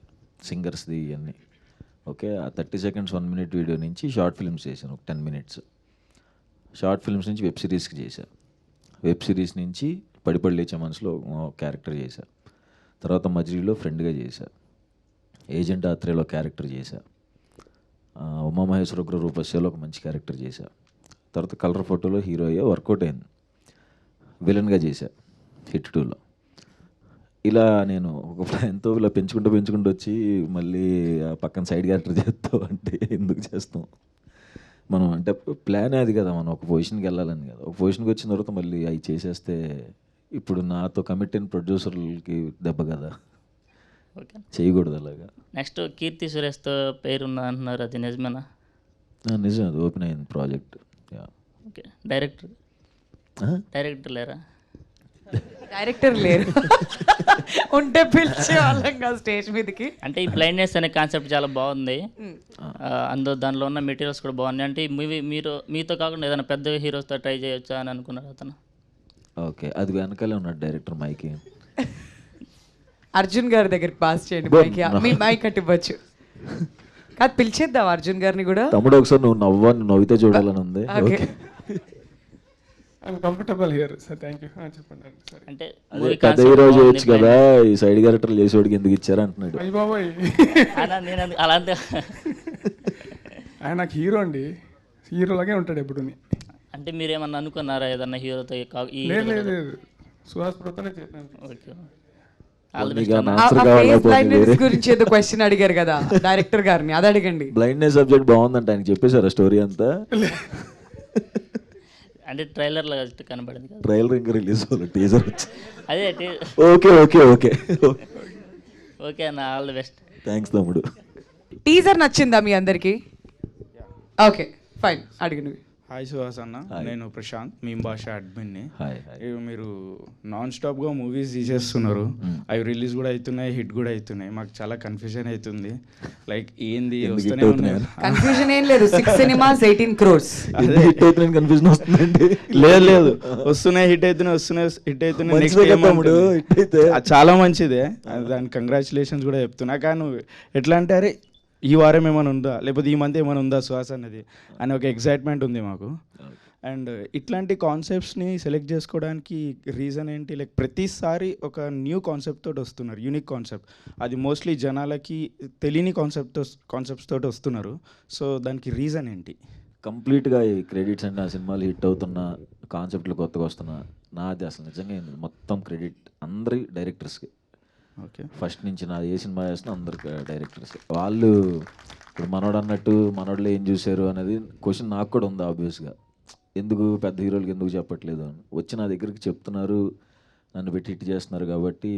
సింగర్స్ది ఇవన్నీ. ఓకే, ఆ 30 seconds 1 minute వీడియో నుంచి షార్ట్ ఫిల్మ్స్ చేశాను, ఒక 10 minutes. షార్ట్ ఫిల్మ్స్ నుంచి వెబ్ సిరీస్కి చేశా, వెబ్ సిరీస్ నుంచి పడిపడి లేచే మనసులో క్యారెక్టర్ చేశా, తర్వాత మజిలీలో ఫ్రెండ్గా చేశా, ఏజెంట్ ఆత్రేయలో క్యారెక్టర్ చేశా, ఉమామహేశ్వర ఉగ్ర రూపస్యలో ఒక మంచి క్యారెక్టర్ చేశా, తర్వాత కలర్ ఫోటోలో హీరో అయ్యా, వర్కౌట్ అయింది, విలన్గా చేశా హిట్ 2లో. ఇలా నేను ఒక ఎంతో ఇలా పెంచుకుంటూ వచ్చి మళ్ళీ ఆ పక్కన సైడ్ క్యారెక్టర్ చేస్తావు అంటే ఎందుకు చేస్తాం మనం, అంటే ప్లాన్ అది కదా, మనం ఒక పొజిషన్కి వెళ్ళాలని కదా. ఒక పొజిషన్కి వచ్చిన తర్వాత మళ్ళీ అవి చేసేస్తే ఇప్పుడు నాతో కమిట్ అయిన ప్రొడ్యూసర్లకి దెబ్బ కదా, ఓకే, చేయకూడదు అలాగా. నెక్స్ట్ కీర్తి సురేష్తో పేరున్నా అంటున్నారు, అది నిజమేనా? నిజం, అది ఓపెన్ అయింది ప్రాజెక్ట్. ఓకే, డైరెక్టర్ లేరా? డైరెక్టర్ లేరు, ఉంటే పిలిచే వాళ్ళం కదా స్టేజ్ మీదకి. అంటే ఈ బ్లైండ్నెస్ అనే కాన్సెప్ట్ చాలా బాగుంది, దానిలో ఉన్న మెటీరియల్స్ కూడా బాగున్నాయి. అంటే ఈ మూవీ మీతో కాకుండా ఏదైనా పెద్ద హీరోస్తో ట్రై చేయొచ్చా అని అనుకున్నారు అతను? ఓకే, అది వెనకాలే ఉన్నాడు డైరెక్టర్ మైకి. అర్జున్ గారి దగ్గరికి పాస్ చేయండి మైక్, మీ మైక్ అట్టివ్వచ్చు కాదు, పిలిచేద్దాం అర్జున్ గారిని కూడా. తమ్ముడు ఒకసారి నువ్వు నవ్వితే చూడాలని ఉంది. Okay, comfortable here sir, thank you. చెప్పండి సార్. అంటే పెద్ద హీరో చేయొచ్చు కదా, ఈ సైడ్ క్యారెక్టర్ చేసేవాడికి ఎందుకు ఇచ్చారు అంటున్నాడు. అయ్యి బాబోయ్, నేను అలాంటి ఆయన నాకు హీరో అండి, హీరోలాగే ఉంటాడు ఎప్పుడు. అంటే మీరేమన్నా అనుకున్నారా ఏదన్నా హీరోతో? లేదు, సుహాస్ ప్రోతోనే చేశాను. ఓకే, గురించి ఏదో క్వశ్చన్ అడిగారు కదా డైరెక్టర్ గారిని, అది అడగండి. బ్లైండ్నెస్ సబ్జెక్ట్ బాగుందంట, ఆయన చెప్పేశారా స్టోరీ అంతా? అంటే ట్రైలర్లో కనబడింది కదా, ట్రైలర్ ఇంకా రిలీజ్ అవ్వాలి, టీజర్ వచ్చి. అదే ఓకే ఓకే ఓకే ఓకే అన్న, ఆల్ ది బెస్ట్. థ్యాంక్స్ తమ్ముడు. టీజర్ నచ్చిందా మీ అందరికి? ఓకే ఫైన్, అడిగినవి. హాయ్ సుహాస్ అన్న, నేను ప్రశాంత్, మీ భాష అడ్మిన్ని. హాయ్. మీరు నాన్ స్టాప్గా మూవీస్ తీసేస్తున్నారు, అవి రిలీజ్ కూడా అవుతున్నాయి, హిట్ కూడా అవుతున్నాయి. మాకు చాలా కన్ఫ్యూజన్ అవుతుంది, లైక్ ఏంది వస్తూనే ఉన్నాయి. కన్ఫ్యూజన్ ఏం లేదు, 6 cinemas 18 crores. కన్ఫ్యూజన్ వస్తుందండి. లేదు వస్తున్నాయి, హిట్ అవుతున్నాయి నెక్స్ట్ చాలా మంచిదే, దాని కంగ్రాచులేషన్స్ కూడా చెప్తున్నా. కానీ నువ్వు ఎట్లా అంటే అరే ఈ వారం ఏమైనా ఉందా, లేకపోతే ఈ మంత్ ఏమైనా ఉందా సుహాస్ అన్నది అని ఒక ఎగ్జైట్మెంట్ ఉంది మాకు. అండ్ ఇట్లాంటి కాన్సెప్ట్స్ని సెలెక్ట్ చేసుకోవడానికి రీజన్ ఏంటి? లైక్ ప్రతిసారి ఒక న్యూ కాన్సెప్ట్ తోటి వస్తున్నారు, యూనిక్ కాన్సెప్ట్, అది మోస్ట్లీ జనాలకి తెలియని కాన్సెప్ట్స్ తోటి వస్తున్నారు. సో దానికి రీజన్ ఏంటి? కంప్లీట్గా ఈ క్రెడిట్స్ అంటే ఆ సినిమాలు హిట్ అవుతున్న కాన్సెప్ట్లు కొత్తగా వస్తున్నా నాది అసలు నిజంగా మొత్తం క్రెడిట్ అందరి డైరెక్టర్స్కి. ఓకే, ఫస్ట్ నుంచి నాది ఏ సినిమా చేసినా అందరికి డైరెక్టర్స్ వాళ్ళు. ఇప్పుడు మనోడు అన్నట్టు మనోడులో ఏం చూశారు అనేది క్వశ్చన్ నాకు కూడా ఉంది ఆబ్వియస్గా, ఎందుకు పెద్ద హీరోలకి ఎందుకు చెప్పట్లేదు అని. వచ్చి నా దగ్గరికి చెప్తున్నారు, నన్ను పెట్టి హిట్ చేస్తున్నారు కాబట్టి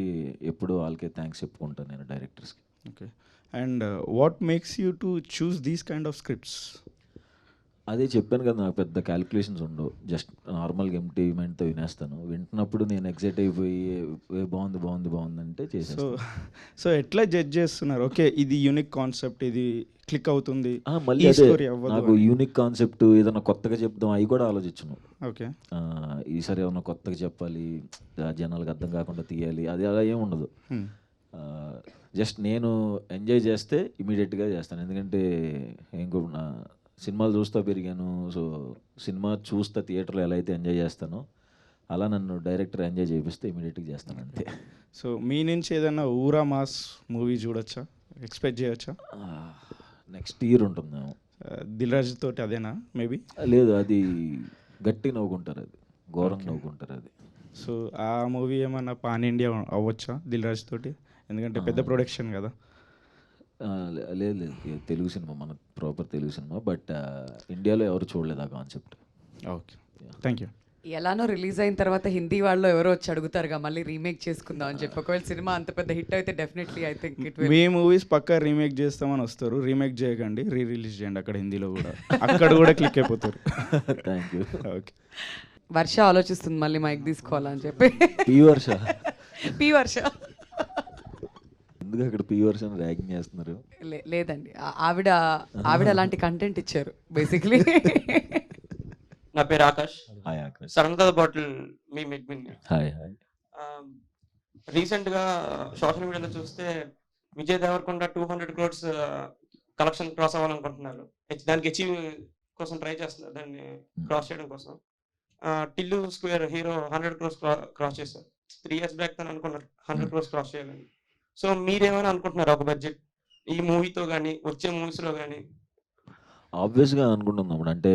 ఎప్పుడు వాళ్ళకే థ్యాంక్స్ చెప్పుకుంటాను నేను డైరెక్టర్స్కి. Okay, and what makes you to choose these kind of scripts? అదే చెప్పాను కదా, నాకు పెద్ద క్యాలిక్యులేషన్స్ ఉండవు, జస్ట్ నార్మల్గా ఎంటీ మైండ్తో వినేస్తాను. వింటున్నప్పుడు నేను ఎగ్జైట్ అయిపోయి బాగుంది బాగుంది బాగుంది అంటే చేసేస్తాను. సో ఎట్లా జడ్జ్ చేస్తున్నారు? ఓకే ఇది యూనిక్ కాన్సెప్ట్, ఇది క్లిక్ అవుతుంది, మళ్ళీ నాకు యూనిక్ కాన్సెప్ట్ ఏదైనా కొత్తగా చెప్దాం అవి కూడా ఆలోచించను. ఓకే, ఈసారి ఏమన్నా కొత్తగా చెప్పాలి, జనాలకు అర్థం కాకుండా తీయాలి, అది అలా ఏమి ఉండదు. జస్ట్ నేను ఎంజాయ్ చేస్తే ఇమీడియట్గా చేస్తాను, ఎందుకంటే ఇంకో సినిమాలు చూస్తూ పెరిగాను. సో సినిమా చూస్తా థియేటర్లో ఎలా అయితే ఎంజాయ్ చేస్తానో అలా నన్ను డైరెక్టర్ ఎంజాయ్ చేపిస్తే ఇమీడియట్గా చేస్తాను అంతే. సో మీ నుంచి ఏదైనా ఊరా మాస్ మూవీ చూడొచ్చా, ఎక్స్పెక్ట్ చేయొచ్చా? నెక్స్ట్ ఇయర్ ఉంటుంది. దిల్ రాజు తోటి అదేనా మేబీ? లేదు, అది గట్టి నవ్వుకుంటారు, అది ఘోరంగా నవ్వుకుంటారు అది. సో ఆ మూవీ ఏమన్నా పాన్ ఇండియా అవ్వచ్చా దిల్ రాజు తోటి? ఎందుకంటే పెద్ద ప్రొడక్షన్ కదా. లేదు లేదు, తెలుగు సినిమా, మన ప్రాపర్ తెలుగు సినిమా, బట్ ఇండియాలో ఎవరు చూడలేదు ఆ కాన్సెప్ట్. Okay, thank you. ఎలానో రిలీజ్ అయిన తర్వాత హిందీ వాళ్ళు ఎవరో వచ్చి అడుగుతారుగా మళ్ళీ రీమేక్ చేసుకుందాం అని చెప్పి. ఒకవేళ సినిమా అంత పెద్ద హిట్ అయితే definitely I think it will. మీ మూవీస్ పక్కా రీమేక్ చేస్తామని వస్తారు, రీమేక్ చేయకండి, రిలీజ్ చేయండి అక్కడ హిందీలో కూడా, అక్కడ కూడా క్లిక్ అయిపోతారు. Thank you. ఓకే, వర్ష ఆలోచిస్తుంది మళ్ళీ మైక్ తీసుకోవాలని చెప్పి. పి వర్ష పి వర్ష ఎందుకు అక్కడ పీ వర్షన్ ర్యాగింగ్ చేస్తున్నారు? లేదండి, ఆవిడ అలాంటి కంటెంట్ ఇచ్చారు బేసిక్లీ. నా పేరు ఆకాష్. హాయ్ ఆకాష్. సరంతా బాటిల్ మీ మెగ్మిన్. Hi hi. రీసెంట్గా సోషల్ మీడియాలో చూస్తే Vijay Deverakonda 200 crores collection cross అవ్వాలనుకుంటున్నారు. దానికి అచీవ్ కోసం ట్రై చేస్తున్నారు, దాన్ని క్రాస్ చేయడం కోసం. Tillu square hero 100 crores cross చేశారు. 3 years బ్యాక్ తను అనుకున్నారు 100 crores క్రాస్ చేయాలని. సో మీరేమైనా అనుకుంటున్నారు ఒక బడ్జెట్ ఈ మూవీతో కానీ వచ్చే మూవీస్లో కానీ? ఆబ్వియస్గా అనుకుంటున్నాం, అంటే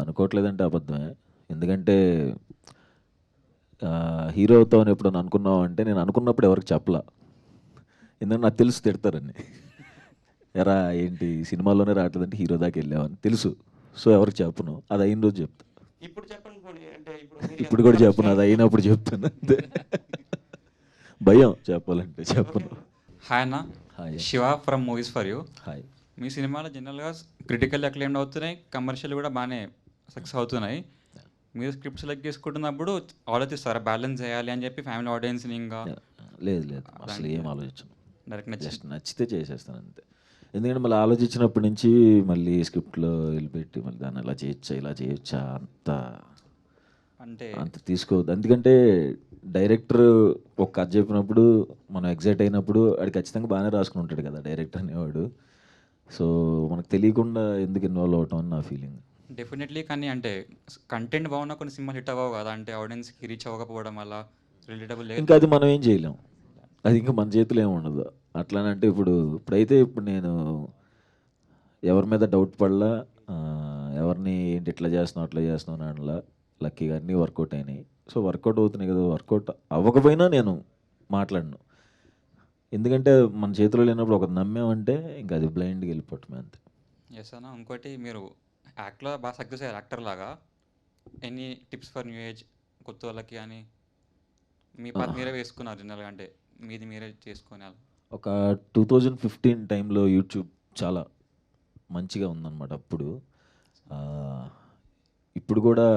అనుకోవట్లేదంటే అబద్ధమే. ఎందుకంటే హీరో అవుతామని ఎప్పుడైనా అనుకున్నావు అంటే నేను అనుకున్నప్పుడు ఎవరికి చెప్పలా, ఎందుకంటే నాకు తెలుసు తిడతారని. ఎరా ఏంటి సినిమాలోనే రావట్లేదంటే హీరో దాకా వెళ్ళామని తెలుసు. సో ఎవరికి చెప్పను, అది అయిన రోజు చెప్తా. ఇప్పుడు చెప్పండి పోనీ, అంటే ఇప్పుడు కూడా చెప్పను, అది అయినప్పుడు చెప్తాను అంతే. భయం చెప్పాలంటే చెప్పను. హాయ్ అన్న. Hi. Shiva from movies for you. Hi. మీ సినిమాలు జనరల్గా క్రిటికల్ అక్లెయిమ్డ్ అవుతున్నాయి, కమర్షియల్ కూడా బాగానే సక్సెస్ అవుతున్నాయి. మీరు స్క్రిప్ట్ సెలెక్ట్ చేసుకుంటున్నప్పుడు ఆలోచిస్తారా బ్యాలెన్స్ చేయాలి అని చెప్పి ఫ్యామిలీ ఆడియన్స్ని? ఇంకా లేదు లేదు, అసలు ఏం ఆలోచించను, డైరెక్ట్ జస్ట్ నచ్చితే చేసేస్తాను అంతే. ఎందుకంటే మళ్ళీ ఆలోచించినప్పటి నుంచి మళ్ళీ స్క్రిప్ట్లో వెళ్ళిపెట్టి మళ్ళీ దాన్ని ఎలా చేయొచ్చా ఇలా చేయొచ్చా అంత తీసుకోవద్దు. ఎందుకంటే డైరెక్టర్ ఒక కథ చెప్పినప్పుడు మనం ఎగ్జైట్ అయినప్పుడు అది ఖచ్చితంగా బాగానే రాసుకుని ఉంటాడు కదా డైరెక్టర్ అనేవాడు. సో మనకు తెలియకుండా ఎందుకు ఇన్వాల్వ్ అవటం అని నా ఫీలింగ్. డెఫినెట్లీ. కానీ అంటే కంటెంట్ బాగున్నా కొన్ని సినిమాలు హిట్ అవ్వవు కదా, అంటే ఆడియన్స్కి రీచ్ అవ్వకపోవడం వల్ల రిలేటబుల్ లేదు. ఇంకా అది మనం ఏం చేయలేం, అది ఇంకా మన చేతిలో ఏమి ఉండదు. అట్లానంటే ఇప్పుడైతే నేను ఎవరి మీద డౌట్ పడలా, ఎవరిని ఏంటి ఇట్లా చేస్తున్నావు అట్లా చేస్తున్నావు అని అనలా. లక్కీగా అన్నీ వర్కౌట్ అయినాయి. సో వర్కౌట్ అవుతున్నాయి కదా, వర్కౌట్ అవ్వకపోయినా నేను మాట్లాడను. ఎందుకంటే మన చేతిలో లేనప్పుడు ఒకటి నమ్మామంటే ఇంకా అది బ్లైండ్గా వెళ్ళిపోవటమే అంతే. ఎస్ అన్న. ఇంకోటి మీరు యాక్ట్లో బాగా సక్సెస్ అయ్యారు యాక్టర్ లాగా. Any tips for new age కొత్త వాళ్ళకి అని మీ పాత మీరే వేసుకున్నారు జనరల్గా, అంటే మీది మీరే చేసుకునే? ఒక 2015 టైంలో యూట్యూబ్ చాలా మంచిగా ఉందన్నమాట అప్పుడు. ఇప్పుడు కూడా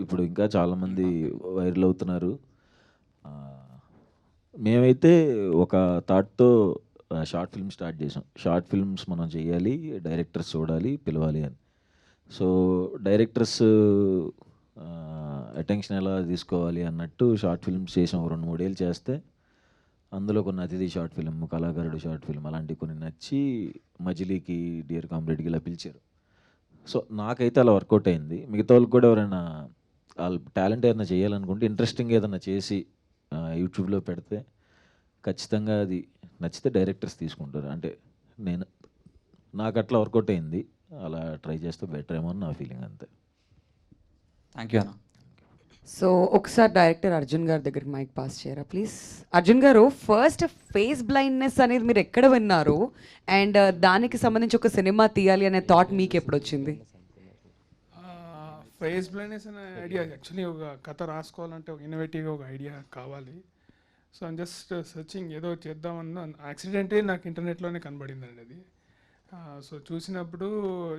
ఇప్పుడు ఇంకా చాలామంది వైరల్ అవుతున్నారు. మేమైతే ఒక థాట్తో షార్ట్ ఫిల్మ్ స్టార్ట్ చేసాం. షార్ట్ ఫిల్మ్స్ మనం చేయాలి, డైరెక్టర్స్ చూడాలి, పిలవాలి అని. సో డైరెక్టర్స్ అటెన్షన్ ఎలా తీసుకోవాలి అన్నట్టు షార్ట్ ఫిల్మ్స్ చేసాం. 2-3 ఏళ్ళు చేస్తే అందులో కొన్ని అతిథి షార్ట్ ఫిల్మ్, కళాకారుడు షార్ట్ ఫిల్మ్ అలాంటివి కొన్ని నచ్చి మజిలీకి, డియర్ కామ్రేడ్కి ఇలా పిలిచారు. సో నాకైతే అలా వర్కౌట్ అయింది. మిగతా వాళ్ళకి కూడా ఎవరైనా వాళ్ళ టాలెంట్ ఏదైనా చేయాలనుకుంటే ఇంట్రెస్టింగ్ ఏదైనా చేసి యూట్యూబ్లో పెడితే ఖచ్చితంగా అది నచ్చితే డైరెక్టర్స్ తీసుకుంటారు. అంటే నాకు అట్లా వర్కౌట్ అయింది, అలా ట్రై చేస్తే బెటర్ ఏమో అని నా ఫీలింగ్ అంతే. థ్యాంక్ యూ అన్న. సో ఒకసారి డైరెక్టర్ అర్జున్ గారి దగ్గరికి మైక్ పాస్ చేయరా ప్లీజ్. అర్జున్ గారు, ఫస్ట్ ఫేస్ బ్లైండ్నెస్ అనేది మీరు ఎక్కడ విన్నారు, అండ్ దానికి సంబంధించి ఒక సినిమా తీయాలి అనే థాట్ మీకు ఎప్పుడు వచ్చింది? ఫేస్ బ్లైండ్నెస్ అనే ఐడియా యాక్చువల్లీ ఒక కథ రాసుకోవాలంటే ఒక ఇన్నోవేటివ్గా ఒక ఐడియా కావాలి. సో ఐమ్ జస్ట్ సర్చింగ్ ఏదో చేద్దామన్న యాక్సిడెంటే నాకు ఇంటర్నెట్లోనే కనబడిందండి అది. సో చూసినప్పుడు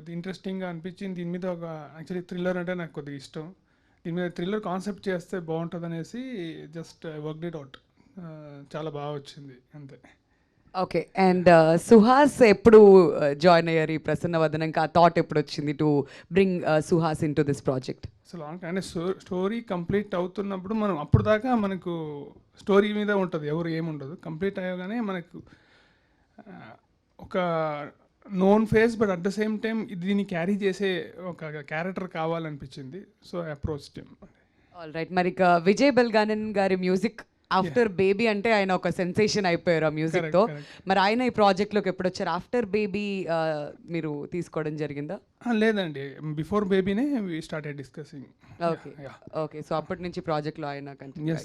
ఇది ఇంట్రెస్టింగ్గా అనిపించింది. దీని మీద ఒక యాక్చువల్లీ థ్రిల్లర్ అంటే నాకు కొద్దిగా ఇష్టం. దీని మీద థ్రిల్లర్ కాన్సెప్ట్ చేస్తే బాగుంటుంది అనేసి జస్ట్ వర్క్ ఇట్ అవుట్. చాలా బాగా వచ్చింది అంతే. ఓకే. అండ్ సుహాస్ ఎప్పుడు జాయిన్ అయ్యారు ఈ ప్రసన్న వదనంకి? ఆ థాట్ ఎప్పుడు వచ్చింది to bring Suhas in to this project? So long అంటే స్టోరీ కంప్లీట్ అవుతున్నప్పుడు మనం అప్పుడు దాకా మనకు స్టోరీ మీద ఉంటుంది, ఎవరు ఏముండదు. కంప్లీట్ అయ్యగానే మనకు ఒక known face but at the same time దీన్ని క్యారీ చేసే ఒక క్యారెక్టర్ కావాలనిపించింది. So approach team. All right. మరి ఇక విజయ్ బెల్గానన్ గారి మ్యూజిక్ ఆఫ్టర్ బేబీ అంటే ఆయన ఒక సెన్సేషన్ అయిపోయారు ఆ మ్యూజిక్తో. మరి ఆయన ఈ ప్రాజెక్ట్లోకి ఎప్పుడు వచ్చారు? ఆఫ్టర్ బేబీ మీరు తీసుకోవడం జరిగిందా? లేదండి, బిఫోర్ బేబీనే we started discussing. Okay okay. So అప్పటి నుంచి ప్రాజెక్ట్లో ఆయన కంటిన్యూ.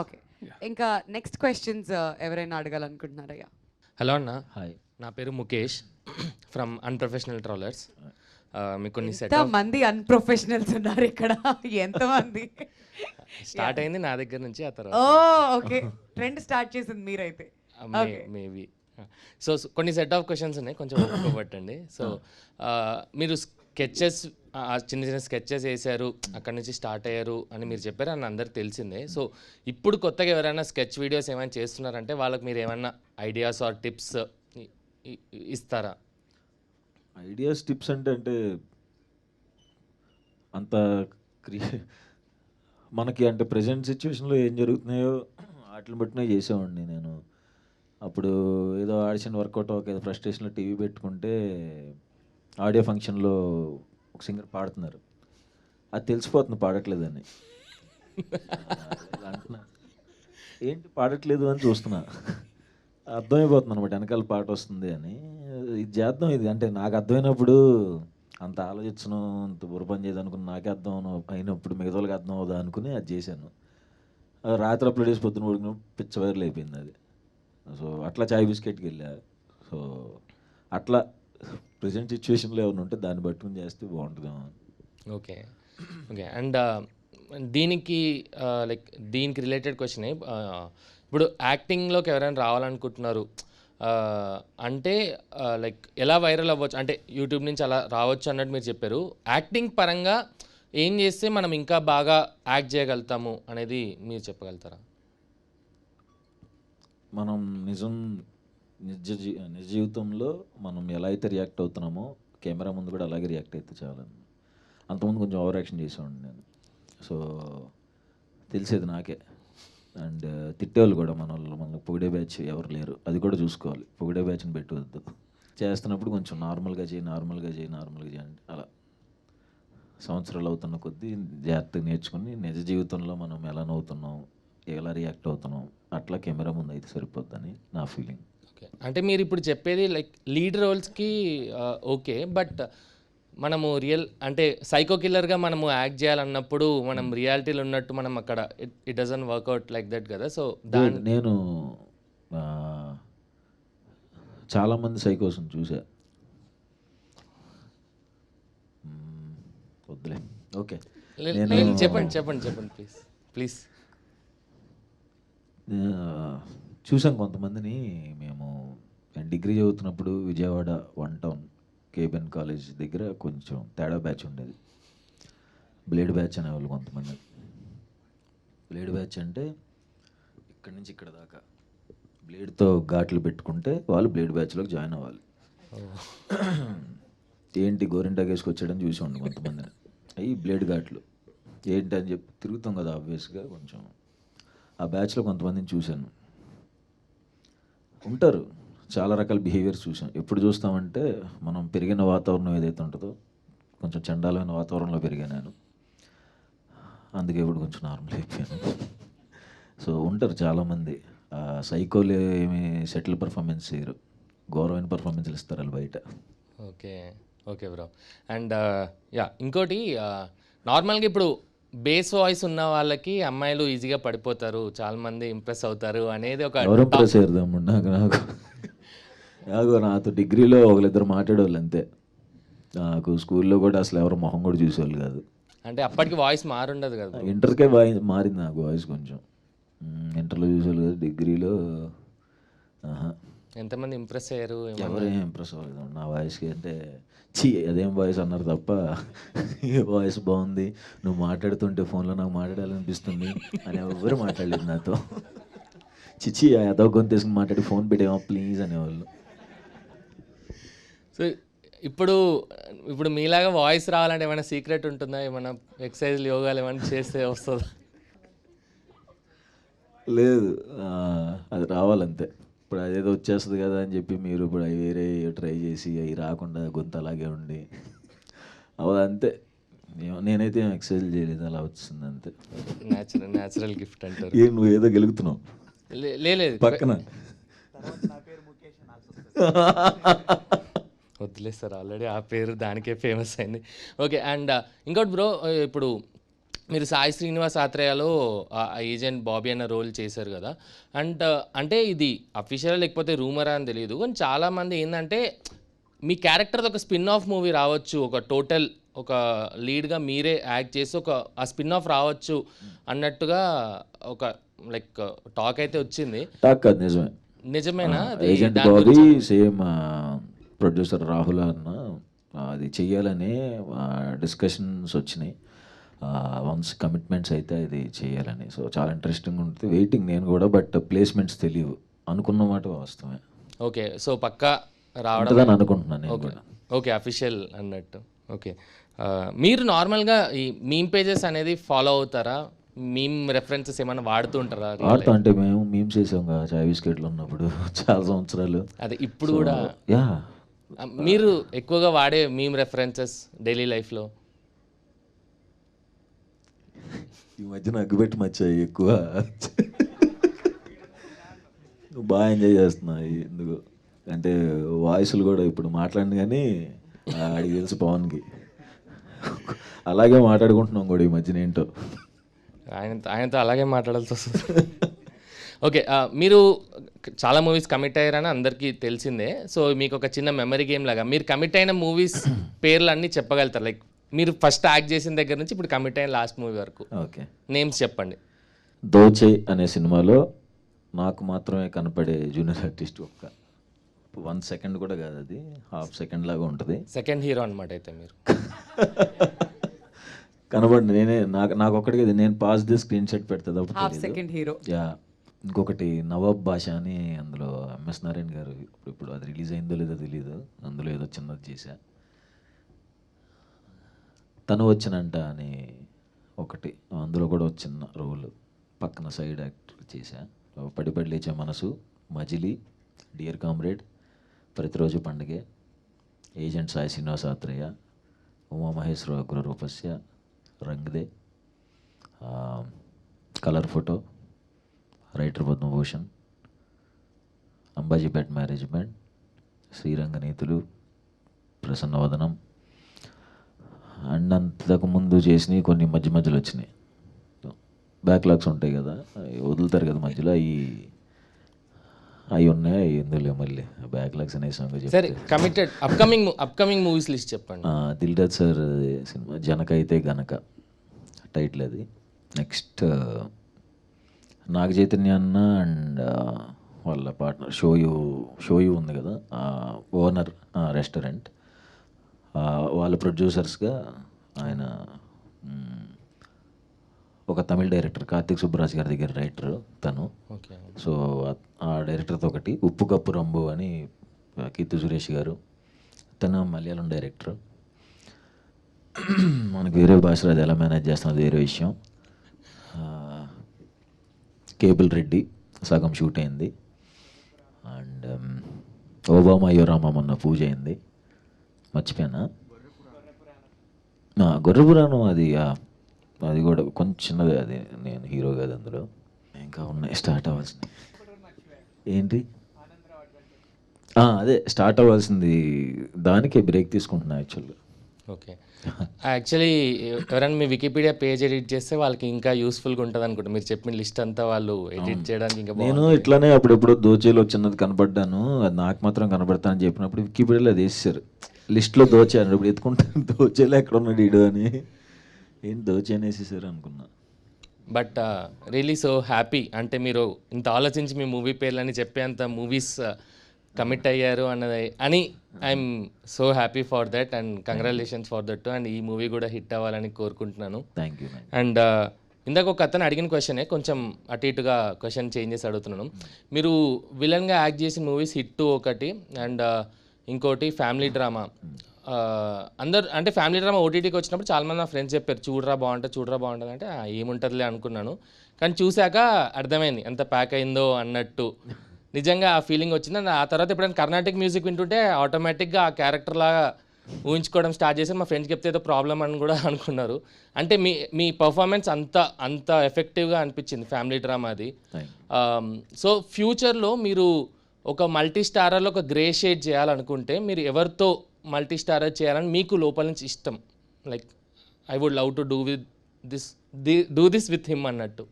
ఓకే. Yeah. ఇంకా నెక్స్ట్ క్వశ్చన్స్ ఎవరైనా అడగాలనుకుంటున్నారయ్యా? హలో అన్న. హాయ్. నా పేరు ముఖేష్ ఫ్రమ్ అన్ప్రొఫెషనల్ ట్రావెలర్స్. మీకు కొన్ని సెట్ మంది అన్ప్రొఫెషనల్స్ ఉన్నారు ఇక్కడ, ఎంతమంది? స్టార్ట్ అయింది నా దగ్గర నుంచి, ఆ తర్వాత ఓకే ట్రెండ్ స్టార్ట్ చేసింది మీరైతే. మేబీ. సో కొన్ని సెట్ ఆఫ్ క్వశ్చన్స్ ఉన్నాయి, కొంచెం ఒప్పుకోబట్టండి. సో మీరు స్కెచెస్ ఆ చిన్న చిన్న స్కెచెస్ వేశారు, అక్కడ నుంచి స్టార్ట్ అయ్యారు అని మీరు చెప్పారు, అని అందరికి తెలిసిందే. సో ఇప్పుడు కొత్తగా ఎవరైనా స్కెచ్ వీడియోస్ ఏమైనా చేస్తున్నారంటే వాళ్ళకి మీరు ఏమైనా ఐడియాస్ ఆర్ టిప్స్ ఇస్తారా? ఐడియాస్ టిప్స్ అంటే అంత మనకి అంటే ప్రజెంట్ సిచ్యువేషన్లో ఏం జరుగుతున్నాయో వాటిని బట్టినే చేసేవాడిని నేను. అప్పుడు ఏదో ఆడిషన్ వర్కౌట్ ఏదో ఫ్రస్ట్రేషన్లో టీవీ పెట్టుకుంటే ఆడియో ఫంక్షన్లో ఒక సింగర్ పాడుతున్నారు, అది తెలిసిపోతుంది పాడట్లేదని. అంటున్నా ఏంటి పాడట్లేదు అని చూస్తున్నా, అర్థమైపోతుంది అనమాట వెనకాల పాట వస్తుంది అని. ఇది చేద్దాం, ఇది అంటే నాకు అర్థమైనప్పుడు అంత ఆలోచించను, అంత బుర్రపని చేయదు అనుకుని నాకే అర్థం అయినప్పుడు మిగతా వాళ్ళకి అర్థం అవుదా అనుకుని అది చేశాను. రాత్రి అప్లోడ్ చేసి పొద్దున పడుకుని పిచ్చ వైరల్ అయిపోయింది అది. సో అట్లా చాయ్ బిస్కెట్కి వెళ్ళా. సో అట్లా ప్రజెంట్ సిచ్యువేషన్లో ఏమైనా ఉంటే దాన్ని పట్టుకుని చేస్తే బాగుంటుందేమో. Okay okay. అండ్ దీనికి లైక్ దీనికి రిలేటెడ్ క్వశ్చన్, ఇప్పుడు యాక్టింగ్లోకి ఎవరైనా రావాలనుకుంటున్నారు అంటే లైక్ ఎలా వైరల్ అవ్వచ్చు, అంటే యూట్యూబ్ నుంచి అలా రావచ్చు అన్నట్టు మీరు చెప్పారు. యాక్టింగ్ పరంగా ఏం చేస్తే మనం ఇంకా బాగా యాక్ట్ చేయగలుగుతాము అనేది మీరు చెప్పగలుగుతారా? మనం నిజ జీవితంలో మనం ఎలా అయితే రియాక్ట్ అవుతున్నామో కెమెరా ముందు కూడా అలాగే రియాక్ట్ అయితే చాలా. అంతకుముందు కొంచెం ఓవర్ యాక్షన్ చేసేవాడిని నేను. సో తెలిసేది నాకే. అండ్ తిట్టేవాళ్ళు కూడా మనల్ని పొగిడే బ్యాచ్ ఎవరు లేరు, అది కూడా చూసుకోవాలి. పొగిడే బ్యాచ్ని పెట్టవద్దు. చేస్తున్నప్పుడు కొంచెం నార్మల్గా చేయి అంటే అలా సంవత్సరాలు అవుతున్న కొద్దీ జాగ్రత్తగా నేర్చుకుని నిజ జీవితంలో మనం ఎలా నవ్వుతున్నాం, ఎలా రియాక్ట్ అవుతున్నాం అట్లా కెమెరా ముందు అయితే సరిపోద్దని నా ఫీలింగ్. ఓకే, అంటే మీరు ఇప్పుడు చెప్పేది లైక్ లీడ్ రోల్స్కి ఓకే, బట్ మనము అంటే సైకో కిల్లర్గా మనము యాక్ట్ చేయాలన్నప్పుడు మనం రియాలిటీలో ఉన్నట్టు మనం అక్కడ it doesn't work out like that కదా. సో నేను చాలామంది సైకోస్ని చూసా. వద్దులే, ఓకే. చెప్పండి ప్లీజ్. చూసాం కొంతమందిని. మేము డిగ్రీ చదువుతున్నప్పుడు విజయవాడ 1 టౌన్ కేబిఎన్ కాలేజ్ దగ్గర కొంచెం తేడా బ్యాచ్ ఉండేది. బ్లేడ్ బ్యాచ్ అనేవాళ్ళు కొంతమంది. బ్లేడ్ బ్యాచ్ అంటే ఇక్కడి నుంచి ఇక్కడ దాకా బ్లేడ్తో ఘాట్లు పెట్టుకుంటే వాళ్ళు బ్లేడ్ బ్యాచ్లోకి జాయిన్ అవ్వాలి. ఏంటి గోరింటాకు వేసుకొచ్చాడని చూసాండి కొంతమందిని. అవి బ్లేడ్ ఘాట్లు ఏంటి అని చెప్పి తిరుగుతాం కదా ఆబ్వియస్గా. కొంచెం ఆ బ్యాచ్లో కొంతమందిని చూశాను. ఉంటారు చాలా రకాల బిహేవియర్స్ చూసాం. ఎప్పుడు చూస్తామంటే మనం పెరిగిన వాతావరణం ఏదైతే ఉంటుందో కొంచెం చండాలమైన వాతావరణంలో పెరిగాను నేను. అందుకే ఇప్పుడు కొంచెం నార్మల్ అయిపోయాను. సో ఉంటారు చాలామంది. సైకోలు ఏమి సెటిల్ పర్ఫార్మెన్స్ చేయరు, ఘోరమైన పర్ఫార్మెన్స్లు ఇస్తారు వాళ్ళు బయట. Okay bro. అండ్ ఇంకోటి నార్మల్గా ఇప్పుడు బేస్ వాయిస్ ఉన్న వాళ్ళకి అమ్మాయిలు ఈజీగా పడిపోతారు, చాలామంది ఇంప్రెస్ అవుతారు అనేది ఒక ఎవరు ఇంప్రెస్ అయ్యారు నాకు నాతో డిగ్రీలో ఒకరిద్దరు మాట్లాడేవాళ్ళు అంతే. నాకు స్కూల్లో కూడా అసలు ఎవరు మొహం కూడా చూసేవాళ్ళు కాదు. అంటే అప్పటికి వాయిస్ మారుండదు కదా. ఇంటర్కే మారింది నాకు వాయిస్ కొంచెం. ఇంటర్లో చూసేవాళ్ళు కదా, డిగ్రీలో ఎంతమంది ఇంప్రెస్ అయ్యారు? ఎవరేం ఇంప్రెస్ అవ్వలేదు నా వాయిస్కి. అంటే అదేం వాయిస్ అన్నారు తప్ప వాయిస్ బాగుంది, నువ్వు మాట్లాడుతుంటే ఫోన్లో నాకు మాట్లాడాలనిపిస్తుంది అని ఎవరు మాట్లాడలేదు నాతో. చిచ్చి అదో గొంతేసుకుని మాట్లాడి ఫోన్ పెట్టేవా ప్లీజ్ అనేవాళ్ళు. సో ఇప్పుడు మీలాగా వాయిస్ రావాలంటే ఏమైనా సీక్రెట్ ఉంటుందా? ఏమైనా ఎక్సర్సైజ్లు యోగాలు ఏమైనా చేస్తే వస్తుందా? లేదు, అది రావాలంతే. ఇప్పుడు అదేదో వచ్చేస్తుంది కదా అని చెప్పి మీరు ఇప్పుడు అవి వేరే ట్రై చేసి అవి రాకుండా గొంతు అలాగే ఉండి అంతే. నేనైతే ఎక్సర్సైజ్ చేయలేదు, అలా వచ్చింది అంతే. న్యాచురల్ గిఫ్ట్ అంటారు. నువ్వు ఏదో గెలుగుతున్నావు లేదు పక్కన. వద్దులే సార్, ఆల్రెడీ ఆ పేరు దానికే ఫేమస్ అయింది. ఓకే. అండ్ ఇంకోటి బ్రో, ఇప్పుడు మీరు సాయి శ్రీనివాస్ ఆత్రేయలో ఏజెంట్ బాబీ అన్న రోల్ చేశారు కదా. అండ్ అంటే ఇది అఫీషియల్ లేకపోతే రూమరా అని తెలియదు, కానీ చాలామంది ఏంటంటే మీ క్యారెక్టర్ది ఒక స్పిన్ ఆఫ్ మూవీ రావచ్చు, ఒక టోటల్ ఒక లీడ్గా మీరే యాక్ట్ చేసి ఒక ఆ స్పిన్ ఆఫ్ రావచ్చు అన్నట్టుగా ఒక లైక్ టాక్ అయితే వచ్చింది. టాక్ కాదు, నిజమేనా? నిజమేనా? Agent Bobby same producer Rahul అన్న అది చెయ్యాలని డిస్కషన్స్ వచ్చినాయి. వన్స్ కమిట్మెంట్స్ అయితే ఇది చేయాలని. సో చాలా ఇంట్రెస్టింగ్ ఉంటుంది. వెయిటింగ్ నేను కూడా, బట్ ప్లేస్మెంట్స్ తెలియవు. అనుకున్న మాట వాస్తవమే. ఓకే, సో పక్కా రావడం ఉంటుందని అనుకుంటున్నాను నేను ఓకే కూడా. ఓకే, అఫీషియల్ అన్నట్టు. ఓకే, మీరు నార్మల్గా ఈ మీమ్ పేజెస్ అనేది ఫాలో అవుతారా? మీమ్ రెఫరెన్సెస్ ఏమైనా వాడుతూ ఉంటారా? వాడుతా అంటే మేము మీమ్స్ చేసాం కదా చాయ్ బిస్కెట్లు ఉన్నప్పుడు చాలా సంవత్సరాలు. అదే ఇప్పుడు కూడా యా. మీరు ఎక్కువగా వాడే మీమ్ రెఫరెన్సెస్ డైలీ లైఫ్లో? ఈ మధ్యన అగ్గుపెట్టి మచ్చాయి ఎక్కువ. బాగా ఎంజాయ్ చేస్తున్నా ఎందుకు అంటే వాయిస్లు కూడా ఇప్పుడు మాట్లాడిన కానీ ఆడికి తెలుసు పవన్కి. అలాగే మాట్లాడుకుంటున్నాం కూడా ఈ మధ్యన ఏంటో. ఆయనతో అలాగే మాట్లాడాల్సి వస్తుంది. ఓకే, మీరు చాలా మూవీస్ కమిట్ అయ్యారని అందరికీ తెలిసిందే. సో మీకు ఒక చిన్న మెమరీ గేమ్ లాగా మీరు కమిట్ అయిన మూవీస్ పేర్లు అన్నీ చెప్పగలుగుతారు? లైక్ మీరు ఫస్ట్ యాక్ట్ చేసిన దగ్గర నుంచి ఇప్పుడు కమిట్ అయిన లాస్ట్ మూవీ వరకు ఓకే నేమ్స్ చెప్పండి. దోచే అనే సినిమాలో నాకు మాత్రమే కనపడే జూనియర్ ఆర్టిస్ట్ ఒక్క 1 సెకండ్ కూడా కాదు, అది హాఫ్ సెకండ్ లాగా ఉంటుంది. సెకండ్ హీరో అనమాట అయితే మీరు. కనబడి నేనే నాకు ఒక్కడికి నేను పాస్ ది స్క్రీన్ షాట్ పెడతా హాఫ్ సెకండ్ హీరో. యా. ఇంకొకటి నవాబ్ భాష అని, అందులో ఎంఎస్ నారాయణ గారు ఇప్పుడు అది రిలీజ్ అయిందో లేదో తెలియదు, అందులో ఏదో చిన్నది చేశా. తను వచ్చినంట అని ఒకటి, అందులో కూడా వచ్చిన రోల్ పక్కన సైడ్ యాక్టర్ చేశా. పడిపడి లేచే మనసు, మజిలీ, dear comrade, Pratiroju Pandage, agent Sai Srinivasa Athreya, Umamaheswara Ugraroopasya, Rangde, colour photo, writer Padmabhushan, Ambajipet management, Sriranganeethulu, Prasannavadanam, and అంతకు ముందు చేసినవి కొన్ని మధ్యలో వచ్చినాయి. బ్యాక్లాగ్స్ ఉంటాయి కదా, అవి వదులుతారు కదా మధ్యలో, అవి ఉన్నాయి. ఎందులో మళ్ళీ బ్యాక్లాగ్స్ అనే సాంగ్ సరే, కమిటెడ్ అప్కమింగ్ మూవీస్ లిస్ట్ చెప్పండి. దిల్ రాజు సార్ సినిమా జనక అయితే గనక టైటిల్ అది. నెక్స్ట్ నాగ చైతన్య అన్న అండ్ వాళ్ళ పార్ట్నర్ షోయు ఉంది కదా, ఓనర్ రెస్టారెంట్, వాళ్ళ ప్రొడ్యూసర్స్గా ఆయన ఒక తమిళ డైరెక్టర్ కార్తిక్ సుబ్బరాజ్ గారి దగ్గర రైటర్ తను. సో ఆ డైరెక్టర్తో ఒకటి, ఉప్పు కప్పు రంబు అని కీర్తి సురేష్ గారు, తను మలయాళం డైరెక్టర్. మనకు వేరే భాషలో అది ఎలా మేనేజ్ చేస్తున్నది వేరే విషయం. కేబుల్ రెడ్డి సగం షూట్ అయింది. అండ్ ఓబామా అయ్యో రామా మొన్న పూజ అయింది, మర్చిపోయానా. గొర్రెపురాణం అది కూడా కొంచెం చిన్నదే, అది నేను హీరో కాదు అందులో. ఇంకా ఉన్నాయి స్టార్ట్ అవ్వాల్సింది. ఏంటి అదే స్టార్ట్ అవ్వాల్సింది, దానికే బ్రేక్ తీసుకుంటున్నా యాక్చువల్గా. ఓకే, యాక్చువల్లీ ఎవరైనా మీ వికీపీడియా పేజ్ ఎడిట్ చేస్తే వాళ్ళకి ఇంకా యూస్ఫుల్గా ఉంటుంది అనుకుంటా. మీరు చెప్పిన లిస్ట్ అంతా వాళ్ళు ఎడిట్ చేయడానికి ఇంకా నేను ఇట్లానే అప్పుడెప్పుడు దోచేలో చిన్నది కనపడ్డాను, అది నాకు మాత్రం కనపడతానని చెప్పినప్పుడు వికీపీడియాలో అది వేసేసారు లిస్ట్లో దోచాను. ఇప్పుడు ఎత్తుకుంటాను దోచేలో ఎక్కడ ఉన్నాడు ఈడు అని, ఏంటి దోచే అనేసేసారు అనుకున్నా. బట్ రియలీ సో హ్యాపీ, అంటే మీరు ఇంత ఆలోచించి మీ మూవీ పేర్లని చెప్పేంత మూవీస్ కమిట్ అయ్యారు అని I'm so happy for that and congratulations for that. And ఈ మూవీ కూడా హిట్ అవ్వాలని కోరుకుంటున్నాను. Thank you. అండ్ ఇందాక ఒక అతను అడిగిన క్వశ్చనే కొంచెం అటు ఇటుగా క్వశ్చన్ చేంజ్ చేసి అడుగుతున్నాను. మీరు విలన్గా యాక్ట్ చేసిన మూవీస్ హిట్ 2 ఒకటి, అండ్ ఇంకోటి ఫ్యామిలీ డ్రామా. అందరు అంటే ఫ్యామిలీ డ్రామా ఓటీటీకి వచ్చినప్పుడు చాలామంది నా ఫ్రెండ్స్ చెప్పారు చూడరా బాగుంటుంది అంటే ఏముంటుందిలే అనుకున్నాను. కానీ చూశాక అర్థమైంది ఎంత ప్యాక్ అయిందో అన్నట్టు. నిజంగా ఆ ఫీలింగ్ వచ్చింది. అండ్ ఆ తర్వాత ఎప్పుడైనా కర్ణాటిక్ మ్యూజిక్ వింటుంటే ఆటోమేటిక్గా ఆ క్యారెక్టర్ లాగా ఊహించుకోవడం స్టార్ట్ చేసి మా ఫ్రెండ్స్ చెప్తే ఏదో ప్రాబ్లం అని కూడా అనుకున్నారు. అంటే మీ పర్ఫార్మెన్స్ అంత ఎఫెక్టివ్గా అనిపించింది ఫ్యామిలీ డ్రామా అది. సో ఫ్యూచర్లో మీరు ఒక మల్టీ స్టారర్లో ఒక గ్రే షేడ్ చేయాలనుకుంటే మీరు ఎవరితో మల్టీ స్టారర్ చేయాలని మీకు లోపల నుంచి ఇష్టం? Like I would love to do this with him అన్నట్టు.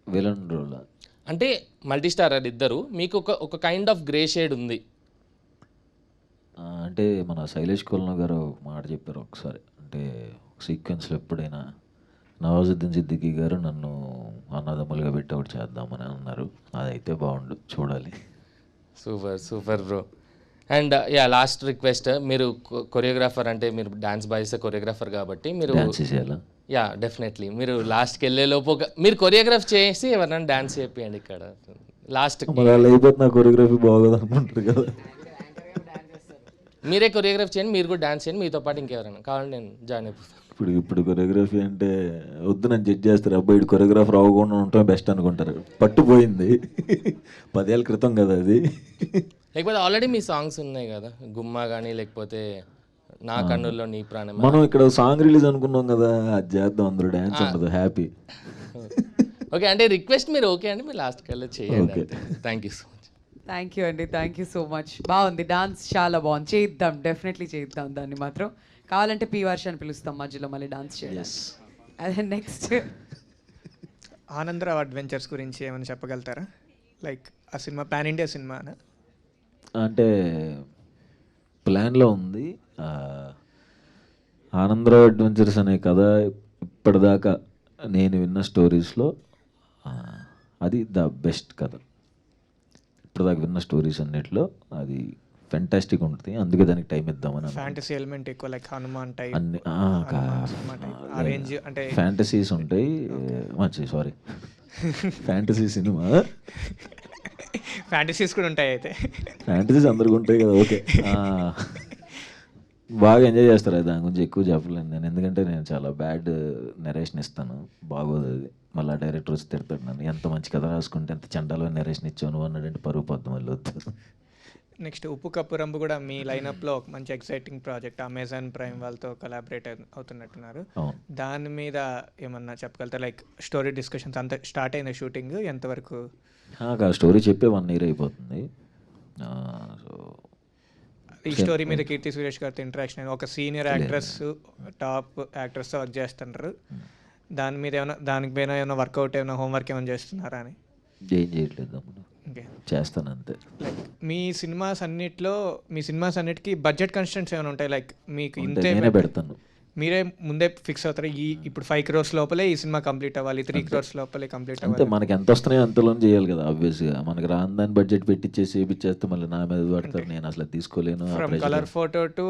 విలన్ రోల్ అంటే మల్టీ స్టారర్ ఇద్దరు, మీకు ఒక కైండ్ ఆఫ్ గ్రే షేడ్ ఉంది. అంటే మన శైలేష్ కోల్నా గారు మాట చెప్పారు ఒకసారి, అంటే సీక్వెన్స్లో ఎప్పుడైనా నవాజుద్దీన్ సిద్దికీ గారు నన్ను అన్నదమ్ములుగా పెట్టి ఒకటి చేద్దామని అన్నారు. అదైతే బాగుండు, చూడాలి. Super bro. And yeah last request, మీరు కొరియోగ్రాఫర్ అంటే మీరు డాన్స్ బాయ్స్ కొరియోగ్రాఫర్ కాబట్టి మీరు డాన్స్ చేయాలా? యా డెఫినెట్లీ మీరు లాస్ట్కి వెళ్ళే లోపు మీరు కొరియోగ్రాఫ్ చేసి ఎవరైనా డాన్స్ చేయండి ఇక్కడ లాస్ట్. మరి అలా అయిపోతే నా కొరియోగ్రఫీ బాగోదు అనుకుంటారు కదా. మీరే కొరియోగ్రాఫ్ చేయండి, మీరు కూడా డాన్స్ చేయండి, మీతో పాటు ఇంకెవరైనా కావాలంటే నేను జాయిన్ అయిపోతాను. ఇప్పుడు కొరియోగ్రఫీ అంటే వద్దు నన్ను జడ్జ్ చేస్తారు, అబ్బాయి కొరియోగ్రాఫర్ అవ్వకుండా ఉండటం బెస్ట్ అనుకుంటారు. పట్టుపోయింది 10 ఏళ్ళ క్రితం కదా అది. లేకపోతే ఆల్రెడీ మీ సాంగ్స్ ఉన్నాయి కదా, గుమ్మా కానీ లేకపోతే నా కన్నుల్లో నీ ప్రాణం. మనం ఇక్కడ సాంగ్ రిలీజ్ అనుకున్నాం కదా, అది చేద్దాం, అందరూ డ్యాన్స్ ఉండదు, హ్యాపీ. ఓకే అంటే రిక్వెస్ట్ మీరు ఓకే అండి, మీరు లాస్ట్కి వెళ్ళి చేయండి. Thank you so much. Thank you అండి, థ్యాంక్ యూ సో మచ్. బాగుంది, డాన్స్ చాలా బాగుంది, చేద్దాం, డెఫినెట్లీ చేద్దాం దాన్ని మాత్రం. కావాలంటే పీ వర్షాన్ని పిలుస్తాం మధ్యలో మళ్ళీ డాన్స్ చేయాలి. అదే నెక్స్ట్ ఆనందరావు అడ్వెంచర్స్ గురించి ఏమైనా చెప్పగలుగుతారా? లైక్ ఆ సినిమా పాన్ ఇండియా సినిమా అంటే ప్లాన్లో ఉంది. ఆనందరావు అడ్వెంచర్స్ అనే కథ ఇప్పటిదాకా నేను విన్న స్టోరీస్లో అది ద బెస్ట్ కథ. ఇప్పటిదాకా విన్న స్టోరీస్ అన్నిట్లో అది ఫెంటాస్టిక్ ఉంటుంది, అందుకే దానికి టైం ఇద్దామని. ఫ్యాంటసీ ఎలిమెంట్ ఎక్కువ, లైక్ హనుమాన్ టైప్ అన్ని అరేంజ్ అంటే ఫ్యాంటసీస్ ఉంటాయి. సారీ ఫ్యాంటసీ సినిమా, ఫ్యాంటసీస్ కూడా ఉంటాయి. అయితే ఫ్యాంటసీస్ అందరికి ఉంటాయి కదా. ఓకే, బాగా ఎంజాయ్ చేస్తారు. దాని గురించి ఎక్కువ చెప్పలేను నేను, ఎందుకంటే నేను చాలా బ్యాడ్ నెరేషన్ ఇస్తాను, బాగోదు అది. మళ్ళీ డైరెక్టర్ వచ్చి తిడతాడు నన్ను, ఎంత మంచి కథ రాసుకుంటే ఎంత చండాలో నెరేషన్ ఇచ్చాను అన్నాడంటే పరుగు పొద్దు మళ్ళీ వద్దు. నెక్స్ట్ ఉప్పు కప్పు రంబు కూడా మీ లైనప్లో ఒక మంచి ఎక్సైటింగ్ ప్రాజెక్ట్, అమెజాన్ ప్రైమ్ వాళ్ళతో కొలాబరేట్ అవుతున్నట్టున్నారు. దాని మీద ఏమన్నా చెప్పగలుగుతారు? లైక్ స్టోరీ డిస్కషన్స్ అంతా స్టార్ట్ అయింది, షూటింగ్ ఎంతవరకు? స్టోరీ చెప్పే 1 year అయిపోతుంది. సో ఈ స్టోరీ మీద కీర్తి సురేష్ గారితో ఇంటరాక్షన్, ఒక సీనియర్ యాక్ట్రెస్ టాప్ యాక్ట్రెస్తో వర్క్ చేస్తున్నారు, దాని మీద ఏమైనా దానికి పైన ఏమైనా వర్కౌట్ ఏమైనా హోంవర్క్ ఏమైనా చేస్తున్నారా అని? ఏం చేయట్లేదు, చేస్తాను అంతే. లైక్ మీ సినిమాస్ అన్నిటికీ బడ్జెట్ కన్స్టెంట్స్ ఏమైనా ఉంటాయి? లైక్ మీకు ఇంతే నేనే పెడతాను, మీరే ముందే ఫిక్స్ అవుతారు, ఇప్పుడు 5 crores లోపలే ఈ సినిమా కంప్లీట్ అవ్వాలి, 3 crores లోపలే కంప్లీట్ అంతే. అవ్వాలి. మనకి ఎంత వస్తున్నాయో అంతలో చేయాలి కదా ఆబ్వియస్గా. మనకి రాని దాన్ని బడ్జెట్ పెట్టించేసి చేపిచ్చేస్తే మళ్ళీ నా మీద పడతారు, నేను అసలు తీసుకోలేను. From colour photo to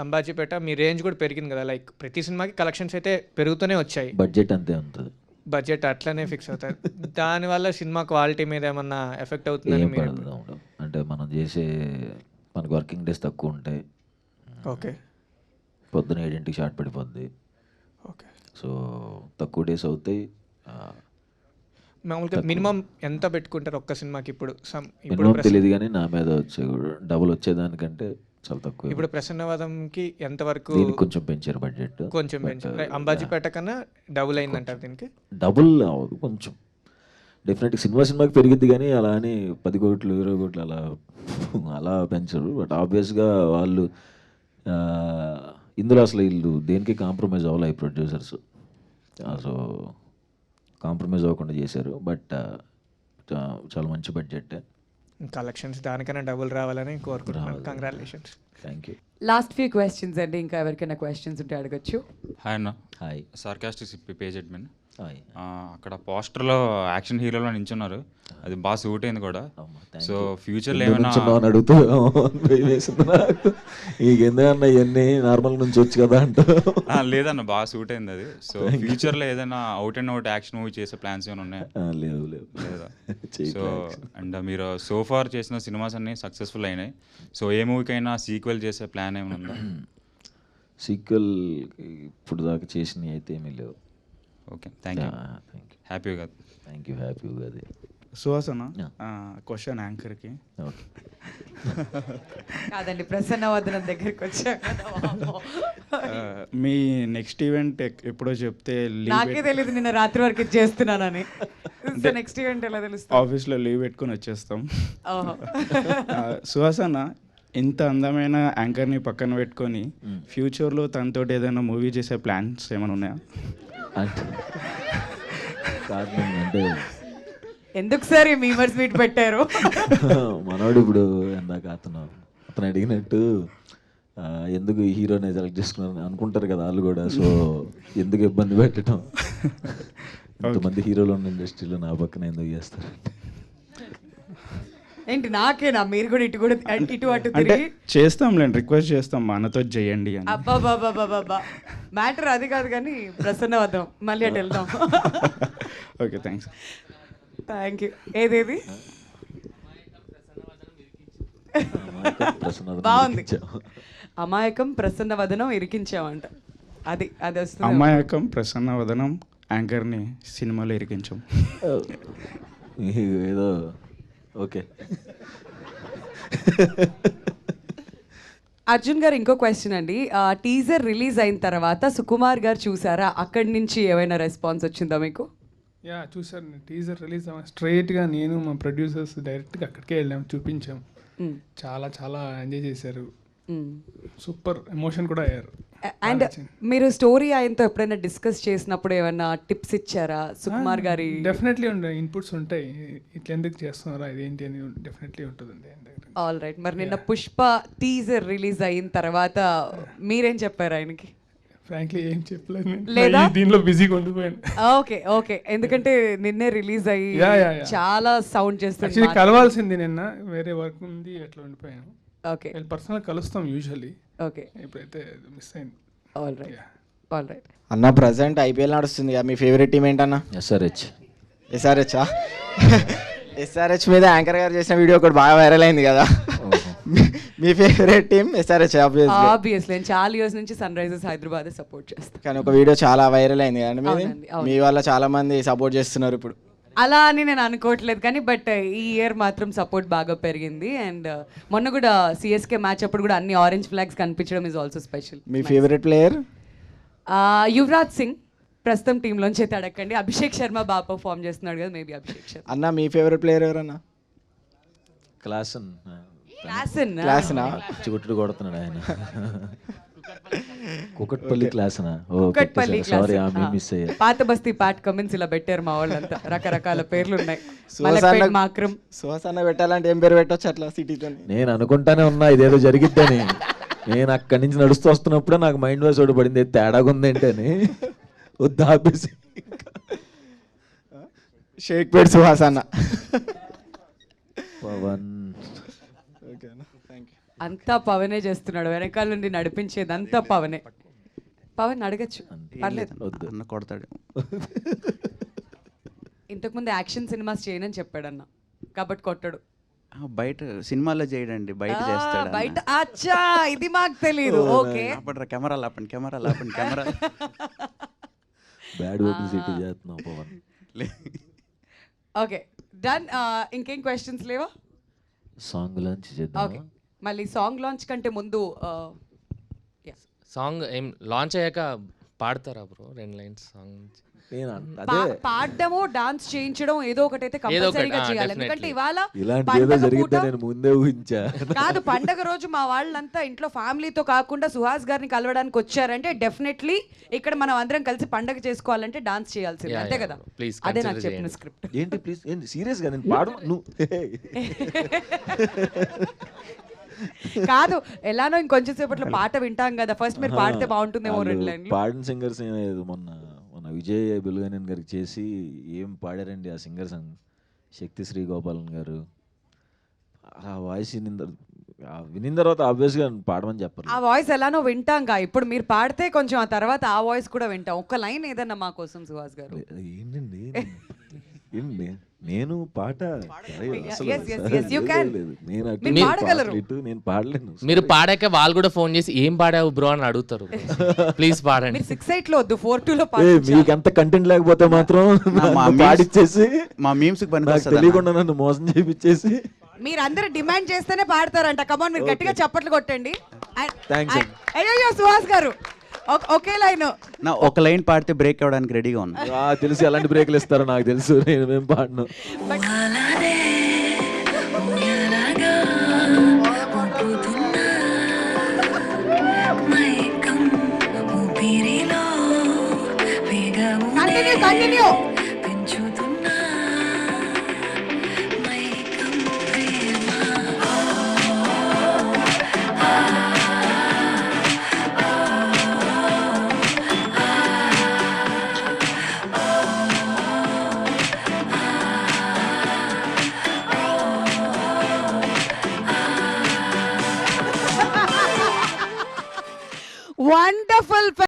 Ambajipeta మీ రేంజ్ కూడా పెరిగింది కదా, లైక్ ప్రతి సినిమాకి కలెక్షన్స్ అయితే పెరుగుతూనే వచ్చాయి, బడ్జెట్ అంతే ఉంటుంది, బడ్జెట్ అట్లనే ఫిక్స్ అవుతారు. దానివల్ల సినిమా క్వాలిటీ మీద ఏమన్నా ఎఫెక్ట్ అవుతుందని మీరు? అంటే మనం చేసే మనకు వర్కింగ్ డేస్ తక్కువ ఉంటాయి. ఓకే, పొద్దున 7 షార్ట్ పడిపోద్ది. ఓకే, సో తక్కువ డేస్ అవుతాయి. మామూలుగా మినిమం ఎంత పెట్టుకుంటారు ఒక్క సినిమాకి? ఇప్పుడు మినిమం తెలియదు కానీ నా మీద వచ్చే డబుల్ వచ్చేదానికంటే చాలా తక్కువ. ఇప్పుడు ప్రసన్నవాదంకి ఎంతవరకు కొంచెం పెంచారు బడ్జెట్, కొంచెం పెంచారు. అంబాజీపేట కన్నా డబుల్ అయిందంటారు దీనికి? డబుల్ అవ్వదు, కొంచెం డెఫినెట్గా సినిమాకి పెరిగిద్ది కానీ అలా అని 10 కోట్లు 20 కోట్లు అలా పెంచరు. బట్ ఆబ్వియస్గా వాళ్ళు ఇందులో అసలు వీళ్ళు దేనికి కాంప్రమైజ్ అవ్వాలి, ప్రొడ్యూసర్స్. సో కాంప్రమైజ్ అవ్వకుండా చేశారు. బట్ చాలా మంచి బడ్జెట్, కలెక్షన్స్ దానికన్నా డబుల్ రావాలని కోరుకుంటున్నాను. Congratulations. Thank you. Last few questions అండి, ఇంకా ఎవరికైనా క్వశ్చన్స్ ఉంటే అడగచ్చు. హాయ్ అన్న. హాయ్. Sarcastic page admin. అక్కడ పోస్టర్లో యాక్షన్ హీరోలో నించున్నారు, అది బాగా సూట్ అయింది కూడా. సో ఫ్యూచర్లో ఏమైనా అడుగుతూ ఎందుకన్నా ఇవన్నీ నార్మల్ నుంచి వచ్చు కదా అంటూ. లేదన్న, బాగా సూట్ అయింది అది. సో ఫ్యూచర్లో ఏదైనా out and out action movie చేసే ప్లాన్స్ ఏమైనా ఉన్నాయా? లేదా? సో అండ్ మీరు సోఫార్ చేసిన సినిమాస్ అన్నీ సక్సెస్ఫుల్ అయినాయి, సో ఏ మూవీకైనా సీక్వెల్ చేసే ప్లాన్ ఏమైనా ఉందా? సీక్వెల్ ఇప్పుడు దాకా చేసినవి అయితే ఏమీ లేవు. Okay, thank you. Happy Ugadi. Thank you, happy Ugadi. సుహాసన క్వశ్చన్ యాంకర్కి. కాదండి, ప్రసన్నవదనం దగ్గరికి వచ్చా. మీ నెక్స్ట్ ఈవెంట్ ఎప్పుడో చెప్తే నాకే తెలియదు నిన్న రాత్రి వరకు చేస్తున్నానని. నెక్స్ట్ ఈవెంట్ ఎలా తెలుస్తుంది? ఆఫీస్లో లీవ్ పెట్టుకొని వచ్చేస్తాం. సుహాసన ఇంత అందమైన యాంకర్ని పక్కన పెట్టుకొని ఫ్యూచర్లో తనతో ఏదైనా మూవీ చేసే ప్లాన్స్ ఏమైనా ఉన్నాయా? అంటే ఎందుకు సార్ ఈ మీమర్స్ మీట్ పెట్టారు? మనోడు ఇప్పుడు ఎందాక అతను అడిగినట్టు ఎందుకు ఈ హీరోని సెలెక్ట్ చేసుకున్నారని అనుకుంటారు కదా వాళ్ళు కూడా. సో ఎందుకు ఇబ్బంది పెట్టడం, ఇంతమంది హీరోలు ఉన్న ఇండస్ట్రీలో నా పక్కన ఎందుకు చేస్తారు? ఏంటి నాకేనా? మీరు కూడా ఇటు కూడా ఇటు అటు అంటే తిరిగి చేస్తాంలేండి, రిక్వెస్ట్ చేస్తాం మా అన్నతో చేయండి అని. అబ్బాబాబాబాబా మ్యాటర్ అది కాదు కానీ ప్రసన్న వద్దాం, మళ్ళీ అటు వెళ్దాం. Okay thanks. Thank you. ఏదేది బాగుంది. అమాయకం ప్రసన్న వదనం ఇరికించామంట. అది అది వస్తుంది. అమాయకం ప్రసన్న వదనం యాంకర్ని సినిమాలో ఇరికించాం. ఏదో ఓకే. అర్జున్ గారు ఇంకో క్వశ్చన్ అండి. టీజర్ రిలీజ్ అయిన తర్వాత సుకుమార్ గారు చూసారా? అక్కడి నుంచి ఏమైనా రెస్పాన్స్ వచ్చిందా మీకు? యా చూసాను. టీజర్ రిలీజ్ స్ట్రైట్గా నేను మా ప్రొడ్యూసర్స్ డైరెక్ట్గా అక్కడికే వెళ్ళాము, చూపించాం. చాలా చాలా ఎంజాయ్ చేశారు, సూపర్ ఎమోషన్ కూడా అయ్యారు. అండ్ మీరు స్టోరీ ఆయనతో ఎప్పుడైనా డిస్కస్ చేసినప్పుడు ఏమైనా టిప్స్ ఇచ్చారా సుకుమార్ గారి? డెఫినెట్లీ ఉంటాయి, ఇన్పుట్స్ ఉంటాయి. ఇట్లా ఎందుకు చేస్తున్నారా ఇదేంటి అని డెఫినెట్లీ ఉంటుందండి. All right. మరి నిన్న పుష్ప టీజర్ రిలీజ్ అయిన తర్వాత మీరేం చెప్పారు ఆయనకి? ఫ్రాంక్లీ ఏం చెప్పలేదు, లేదా దీనిలో బిజీగా ఉండిపోయాను. Okay okay. ఎందుకంటే నిన్నే రిలీజ్ అయ్యి చాలా సౌండ్ చేస్తుంది. యాక్చువల్లీ కలవాల్సింది నిన్న, వేరే వర్క్ ఉంది, అట్లా ఉండిపోయాను. ఓకే. పర్సనల్ కలుస్తాం యూజువల్లీ. ఓకే. ఇప్పుడైతే మిస్ అయింది. All right all right. అన్న ప్రజెంట్ ఐపీఎల్ నడుస్తుంది కదా, మీ ఫేవరెట్ టీం ఏంటన్నా? ఎస్ఆర్హెచ్. ఎస్ఆర్హెచా? ఎస్ఆర్హెచ్ మీద యాంకర్ గారు చేసిన వీడియో ఒకటి బాగా వైరల్ అయింది కదా. మీ ఫేవరెట్ టీం ఎస్ఆర్హెచ్? ఆబ్వియస్లీ నేను చాలా ఇయర్స్ నుంచి సన్ రైజర్స్ హైదరాబాద్ సపోర్ట్ చేస్తాను. కానీ ఒక వీడియో చాలా వైరల్ అయింది కదా, మీ వల్ల చాలా మంది సపోర్ట్ చేస్తున్నారు ఇప్పుడు. అలా అని నేను అనుకోవట్లేదు కానీ బట్ ఈ ఇయర్ మాత్రం సపోర్ట్ బాగా పెరిగింది. అండ్ మొన్న కూడా సిఎస్కే మ్యాచ్ అప్పుడు కూడా అన్ని ఆరెంజ్ ఫ్లాగ్స్ కనిపించడం is also special. Me favourite player? Yuvraj Singh. ప్రస్తుతం టీంలోంచి అయితే అడగండి. అభిషేక్ శర్మ బాగా పర్ఫామ్ చేస్తున్నాడు కదా, మేబీ అభిషేక్ శర్మ. అన్న మీ ఫేవరెట్ ప్లేయర్ ఎవరన్నా? క్లాసన్. క్లాసనా? చిగుట్టు కొడుతున్నాడు ఆయన. కుకట్పల్లి క్లాసనా? కుకట్పల్లి సారీ మిస్ అయ్యా. పాత బస్తీ పాట్ కమెంట్స్ ఇలా పెట్టారు మా వాళ్ళంతా, రకరకాల పేర్లు ఉన్నాయి. సుహాసన్న పెట్టాలంటే ఏం పేరు పెట్టొచ్చు అట్లా సిటీతో? నేను అనుకుంటానే ఉన్నా ఇదేదో జరిగిద్దని. నేను అక్కడి నుంచి నడుస్తూ వస్తున్నప్పుడే నాకు మైండ్ వాయిస్ ఒకటి పడింది, ఏడాగా ఉంది ఏంటని. వద్దు ఆపేసి షేక్ పేట్ సుహాసన్న. పవన్. అంతా పవనే చేస్తున్నాడు, వెనకాల నుండి నడిపించేది అంతా పవనే. పవన్ అడగచ్చు, పర్లేదు. అన్న కొడతాడు. ఇంతకుముందు యాక్షన్ సినిమాస్ చేయనని చెప్పాడన్న, కాబట్టి కొట్టడు. బయట సినిమాలో చేయడండి, బయట చేస్తాడు. బయట అచ్చా, ఇది మాకు తెలియదు. ఓకే. కెమెరా లాపండి, కెమెరా లాపండి, కెమెరా. బ్యాడ్ పబ్లిసిటీ చేస్తున్నావు పవన్. Okay done. ఇంకేం క్వశ్చన్స్ లేవా? సాంగ్ లాంచ్ చేద్దాం. ఓకే, మళ్ళీ సాంగ్ లాంచ్ కంటే ముందు సాంగ్ ఏం లాంచ్ అయ్యాక పాడతారా బ్రో 2 లైన్స్ సాంగ్? పాడడము డాన్స్ చేయించడం ఏదో ఒకటి అయితే కంపల్సరీగా చేయాలి. ఎందుకంటే ఇవాళ నేను ముందే ఊహించా. కాదు, పండగ రోజు మా వాళ్ళంతా ఇంట్లో ఫ్యామిలీతో కాకుండా సుహాస్ గారిని కలవడానికి వచ్చారంటే డెఫినెట్లీ ఇక్కడ మనం అందరం కలిసి పండగ చేసుకోవాలంటే డాన్స్ చేయాల్సింది, అంతే కదా? అదే నాకు చెప్పిన స్క్రిప్ట్. ఏంటి ప్లీజ్, ఏంటి సీరియస్ గా? నేను పాడు కాదు, ఎలానో ఇంకొంచెం సేపట్లో పాట వింటాం కదా, ఫస్ట్ మీరు పాడితే బాగుంటుందేమో 2 లైన్లు. పాడిన సింగర్స్ మొన్న విజయ్ బుల్గనేన్ గారికి చేసి ఏం పాడారండి ఆ సింగర్స్. శక్తి శ్రీ గోపాలన్ గారు ఆ వాయిస్ వినిన తర్వాత ఆబ్వియస్గా పాడమని చెప్పారు. ఆ వాయిస్ ఎలానో వింటాంగా, ఇప్పుడు మీరు పాడితే కొంచెం ఆ తర్వాత ఆ వాయిస్ కూడా వింటాం. ఒక్క లైన్ ఏదన్నా మా కోసం సుహాస్ గారు. ఏంటండి నేను పాట నేను పాడలేను. మీరు పాడాక వాళ్ళు కూడా ఫోన్ చేసి ఏం పాడావు బ్రో అని అడుగుతారు. ప్లీజ్ పాడండి. 6-8 లో వద్దు, 4-2 లో మీకు ఎంత కంటెంట్ లేకపోతే మాత్రం పాడిచ్చేసి మా మీమ్స్ తెలియకుండా నన్ను మోసం చేయించేసి మీరందరూ డిమాండ్ చేస్తేనే పాడతారంట. కమాన్, మీరు గట్టిగా చప్పట్లు కొట్టండి. థాంక్స్ సుహాస్ గారు ఒకే లైన్, ఒక లైన్ పాడితే బ్రేక్ అవ్వడానికి రెడీగా ఉన్నా. తెలుసు ఎలాంటి బ్రేక్లు ఇస్తారో నాకు తెలుసు, నేను పాడను. కంటిన్యూ. వండర్ఫుల్